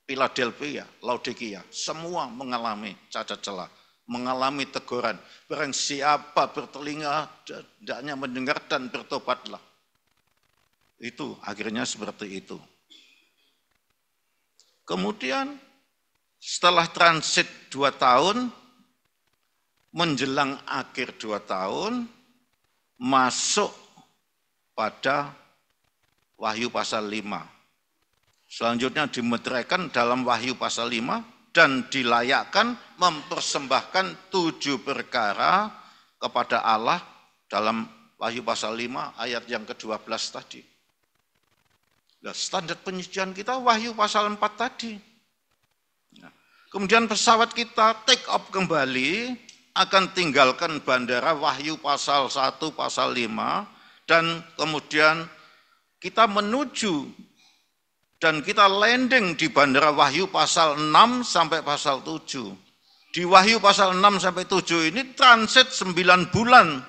Philadelphia, Laodikia, semua mengalami cacat celah, mengalami teguran. Barang siapa bertelinga, hendaknya mendengar dan bertobatlah. Itu akhirnya seperti itu. Kemudian setelah transit 2 tahun, menjelang akhir 2 tahun, masuk pada Wahyu pasal 5. Selanjutnya dimeteraikan dalam Wahyu pasal 5 dan dilayakkan mempersembahkan 7 perkara kepada Allah dalam Wahyu pasal 5 ayat yang ke-12 tadi. Nah, standar penyucian kita Wahyu pasal 4 tadi. Nah, kemudian pesawat kita take off kembali, akan tinggalkan bandara Wahyu pasal 1, pasal 5, dan kemudian kita menuju Dan kita landing di Bandara Wahyu pasal 6 sampai pasal 7. Di Wahyu pasal 6 sampai 7 ini transit 9 bulan.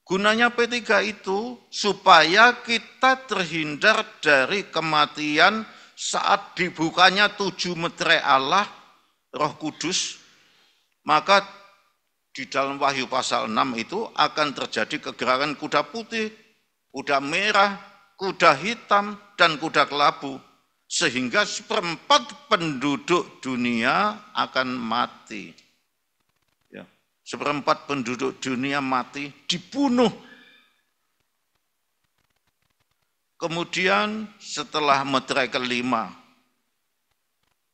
Gunanya P3 itu supaya kita terhindar dari kematian saat dibukanya 7 meterai Allah, Roh Kudus. Maka di dalam Wahyu pasal 6 itu akan terjadi kegerakan kuda putih, kuda merah, kuda hitam, dan kuda kelabu. Sehingga seperempat penduduk dunia akan mati. Ya, seperempat penduduk dunia mati, dibunuh. Kemudian setelah meterai kelima,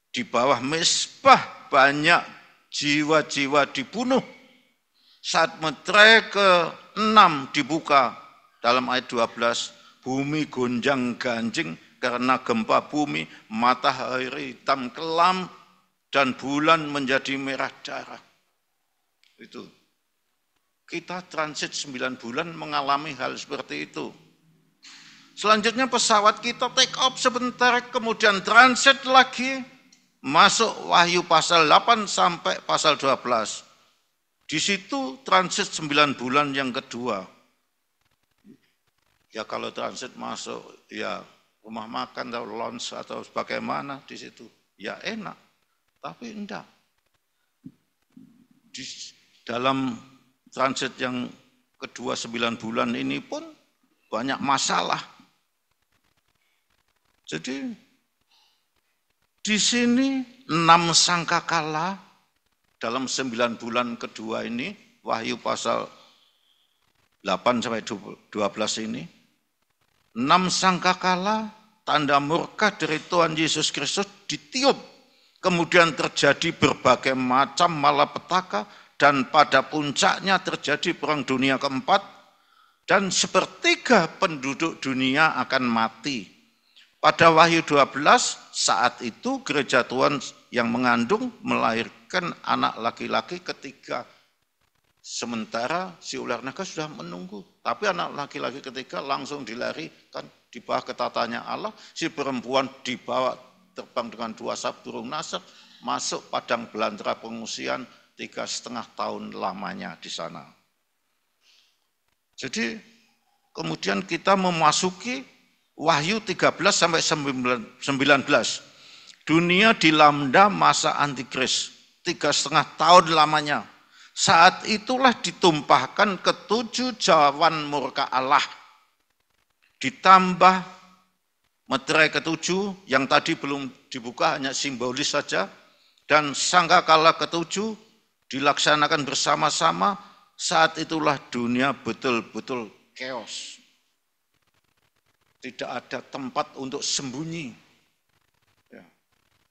di bawah mezbah banyak jiwa-jiwa dibunuh. Saat meterai ke-6 dibuka, dalam ayat 12, bumi gonjang-ganjing karena gempa bumi, matahari hitam kelam, dan bulan menjadi merah darah. Itu. Kita transit 9 bulan mengalami hal seperti itu. Selanjutnya pesawat kita take off sebentar, kemudian transit lagi, masuk Wahyu pasal 8 sampai pasal 12. Di situ transit 9 bulan yang kedua. Ya kalau transit masuk, ya rumah makan atau lounge atau bagaimana di situ, ya enak. Tapi enggak. Di dalam transit yang kedua 9 bulan ini pun banyak masalah. Jadi di sini 6 sangkakala dalam 9 bulan kedua ini, Wahyu pasal 8 sampai 12 ini, 6 sangkakala tanda murka dari Tuhan Yesus Kristus ditiup. Kemudian terjadi berbagai macam malapetaka dan pada puncaknya terjadi perang dunia keempat dan sepertiga penduduk dunia akan mati. Pada Wahyu 12 saat itu gereja Tuhan yang mengandung melahirkan anak laki-laki ketiga. Sementara si ular naga sudah menunggu. Tapi anak laki-laki ketiga langsung dilarikan di bawah ketatanya Allah. Si perempuan dibawa terbang dengan 2 sayap burung nasr, masuk padang belantara pengungsian 3,5 tahun lamanya di sana. Jadi kemudian kita memasuki Wahyu 13 sampai 19. Dunia dilanda masa antikris 3,5 tahun lamanya. Saat itulah ditumpahkan ke-7 jawan murka Allah. Ditambah meterai ke-7 yang tadi belum dibuka, hanya simbolis saja. Dan sangkakala ke-7 dilaksanakan bersama-sama. Saat itulah dunia betul-betul chaos. Tidak ada tempat untuk sembunyi. Ya.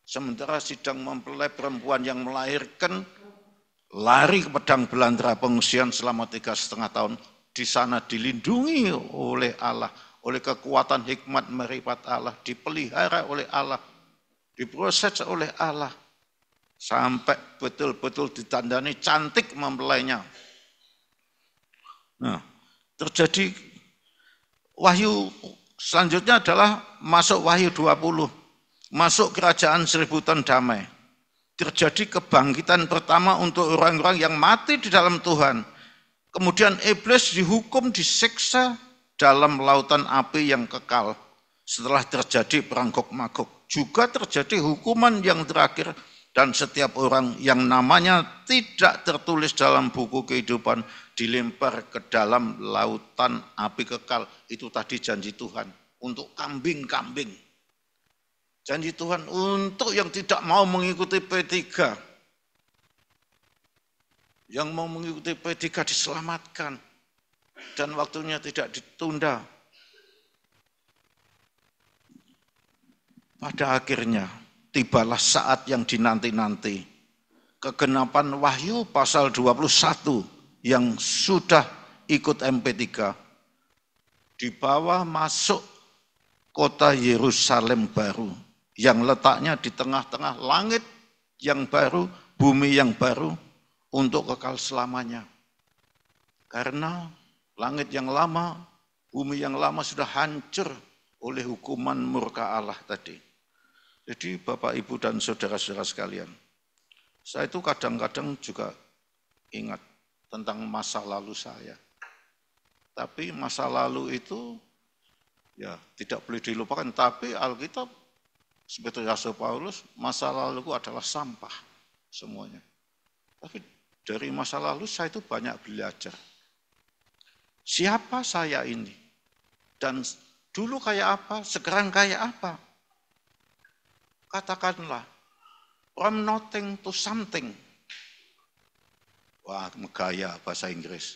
Sementara sidang mempelai perempuan yang melahirkan lari ke padang belantara pengungsian selama 3,5 tahun. Di sana dilindungi oleh Allah, oleh kekuatan hikmat marifat Allah, dipelihara oleh Allah, diproses oleh Allah, sampai betul-betul ditandani cantik mempelainya. Nah, terjadi Wahyu selanjutnya adalah masuk Wahyu 20, masuk kerajaan 1000 tahun damai. Terjadi kebangkitan pertama untuk orang-orang yang mati di dalam Tuhan. Kemudian iblis dihukum, disiksa dalam lautan api yang kekal. Setelah terjadi perang Gog Magog, juga terjadi hukuman yang terakhir. Dan setiap orang yang namanya tidak tertulis dalam buku kehidupan dilempar ke dalam lautan api kekal. Itu tadi janji Tuhan untuk kambing-kambing. Janji Tuhan untuk yang tidak mau mengikuti P3. Yang mau mengikuti P3 diselamatkan. Dan waktunya tidak ditunda. Pada akhirnya tibalah saat yang dinanti-nanti. Kegenapan Wahyu pasal 21 yang sudah ikut MP3. Dibawa masuk kota Yerusalem baru. Yang letaknya di tengah-tengah langit yang baru, bumi yang baru, untuk kekal selamanya. Karena langit yang lama, bumi yang lama sudah hancur oleh hukuman murka Allah tadi. Jadi Bapak, Ibu, dan saudara-saudara sekalian, saya itu kadang-kadang juga ingat tentang masa lalu saya. Tapi masa lalu itu ya tidak boleh dilupakan. Tapi Alkitab seperti Rasul Paulus, masa laluku adalah sampah semuanya. Tapi dari masa lalu saya itu banyak belajar. Siapa saya ini? Dan dulu kayak apa, sekarang kayak apa? Katakanlah, from nothing to something. Wah, megaya bahasa Inggris.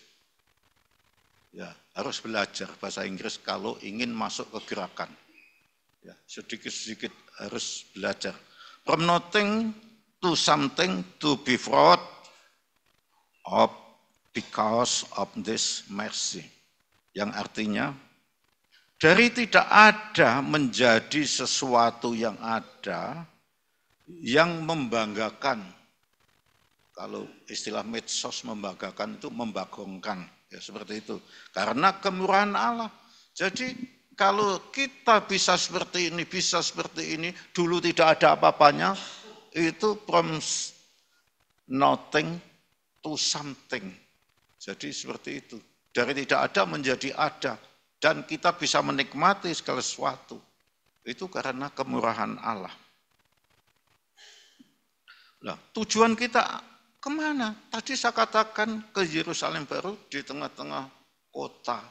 Ya, harus belajar bahasa Inggris kalau ingin masuk ke gerakan. Ya, sedikit-sedikit harus belajar. From nothing to something to be fraud of because of this mercy. Yang artinya, dari tidak ada menjadi sesuatu yang ada, yang membanggakan. Kalau istilah medsos membanggakan itu membagongkan, ya seperti itu. Karena kemurahan Allah. Jadi kalau kita bisa seperti ini, dulu tidak ada apa-apanya, itu from nothing to something. Jadi seperti itu. Dari tidak ada menjadi ada. Dan kita bisa menikmati segala sesuatu. Itu karena kemurahan Allah. Nah, tujuan kita kemana? Tadi saya katakan ke Yerusalem baru di tengah-tengah kota.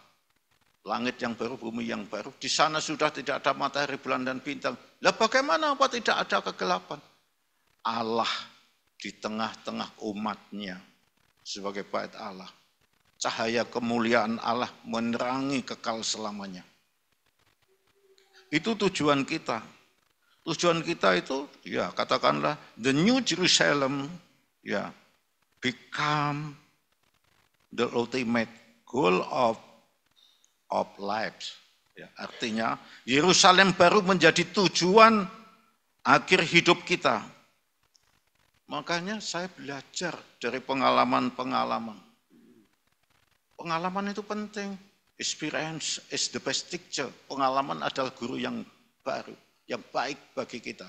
Langit yang baru, bumi yang baru. Di sana sudah tidak ada matahari, bulan, dan bintang. Lah bagaimana apa tidak ada kegelapan? Allah di tengah-tengah umatnya sebagai bait Allah. Cahaya kemuliaan Allah menerangi kekal selamanya. Itu tujuan kita. Tujuan kita itu, ya katakanlah, the New Jerusalem, ya, become the ultimate goal of life. Ya, artinya, Yerusalem baru menjadi tujuan akhir hidup kita. Makanya saya belajar dari pengalaman-pengalaman. Pengalaman itu penting. Experience is the best teacher. Pengalaman adalah guru yang baru, yang baik bagi kita.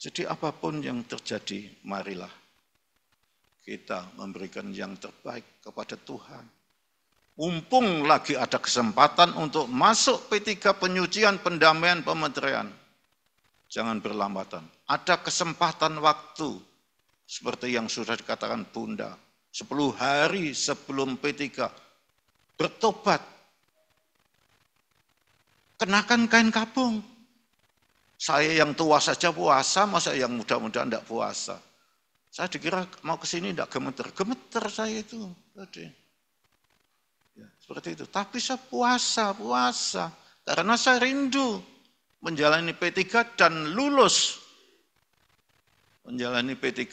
Jadi apapun yang terjadi, marilah kita memberikan yang terbaik kepada Tuhan. Mumpung lagi ada kesempatan untuk masuk P3 penyucian, pendamaian, pemeteraian. Jangan berlambatan. Ada kesempatan waktu, seperti yang sudah dikatakan Bunda, 10 hari sebelum P3, bertobat. Kenakan kain kabung. Saya yang tua saja puasa, masa yang muda-muda tidak puasa. Saya dikira mau ke sini tidak gemeter saya itu. Ya, seperti itu. Tapi saya puasa. Karena saya rindu menjalani P3 dan lulus. Menjalani P3.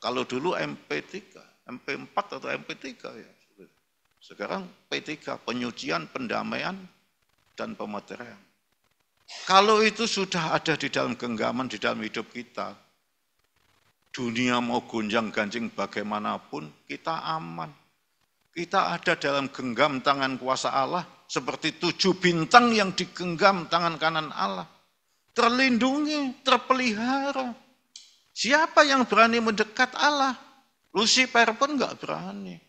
Kalau dulu MP3. MP4 atau MP3 ya. Sekarang P3, penyucian, pendamaian, dan pemeteraian. Kalau itu sudah ada di dalam genggaman, di dalam hidup kita, dunia mau gonjang-ganjing bagaimanapun, kita aman. Kita ada dalam genggam tangan kuasa Allah, seperti 7 bintang yang digenggam tangan kanan Allah. Terlindungi, terpelihara. Siapa yang berani mendekat Allah? Lucifer pun enggak berani.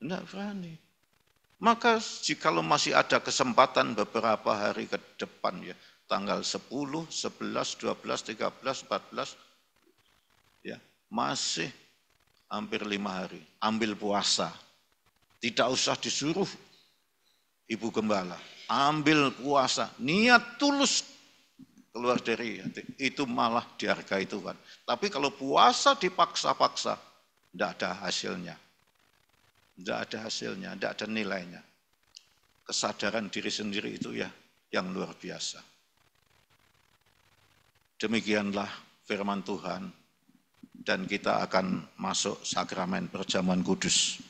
Enggak berani. Maka jikalau masih ada kesempatan beberapa hari ke depan ya, tanggal 10, 11, 12, 13, 14, ya, masih hampir 5 hari. Ambil puasa. Tidak usah disuruh Ibu Gembala. Ambil puasa. Niat tulus keluar dari hati. Itu malah dihargai Tuhan. Tapi kalau puasa dipaksa-paksa, tidak ada hasilnya. Tidak ada hasilnya, tidak ada nilainya. Kesadaran diri sendiri itu ya yang luar biasa. Demikianlah firman Tuhan. Dan kita akan masuk sakramen perjamuan kudus.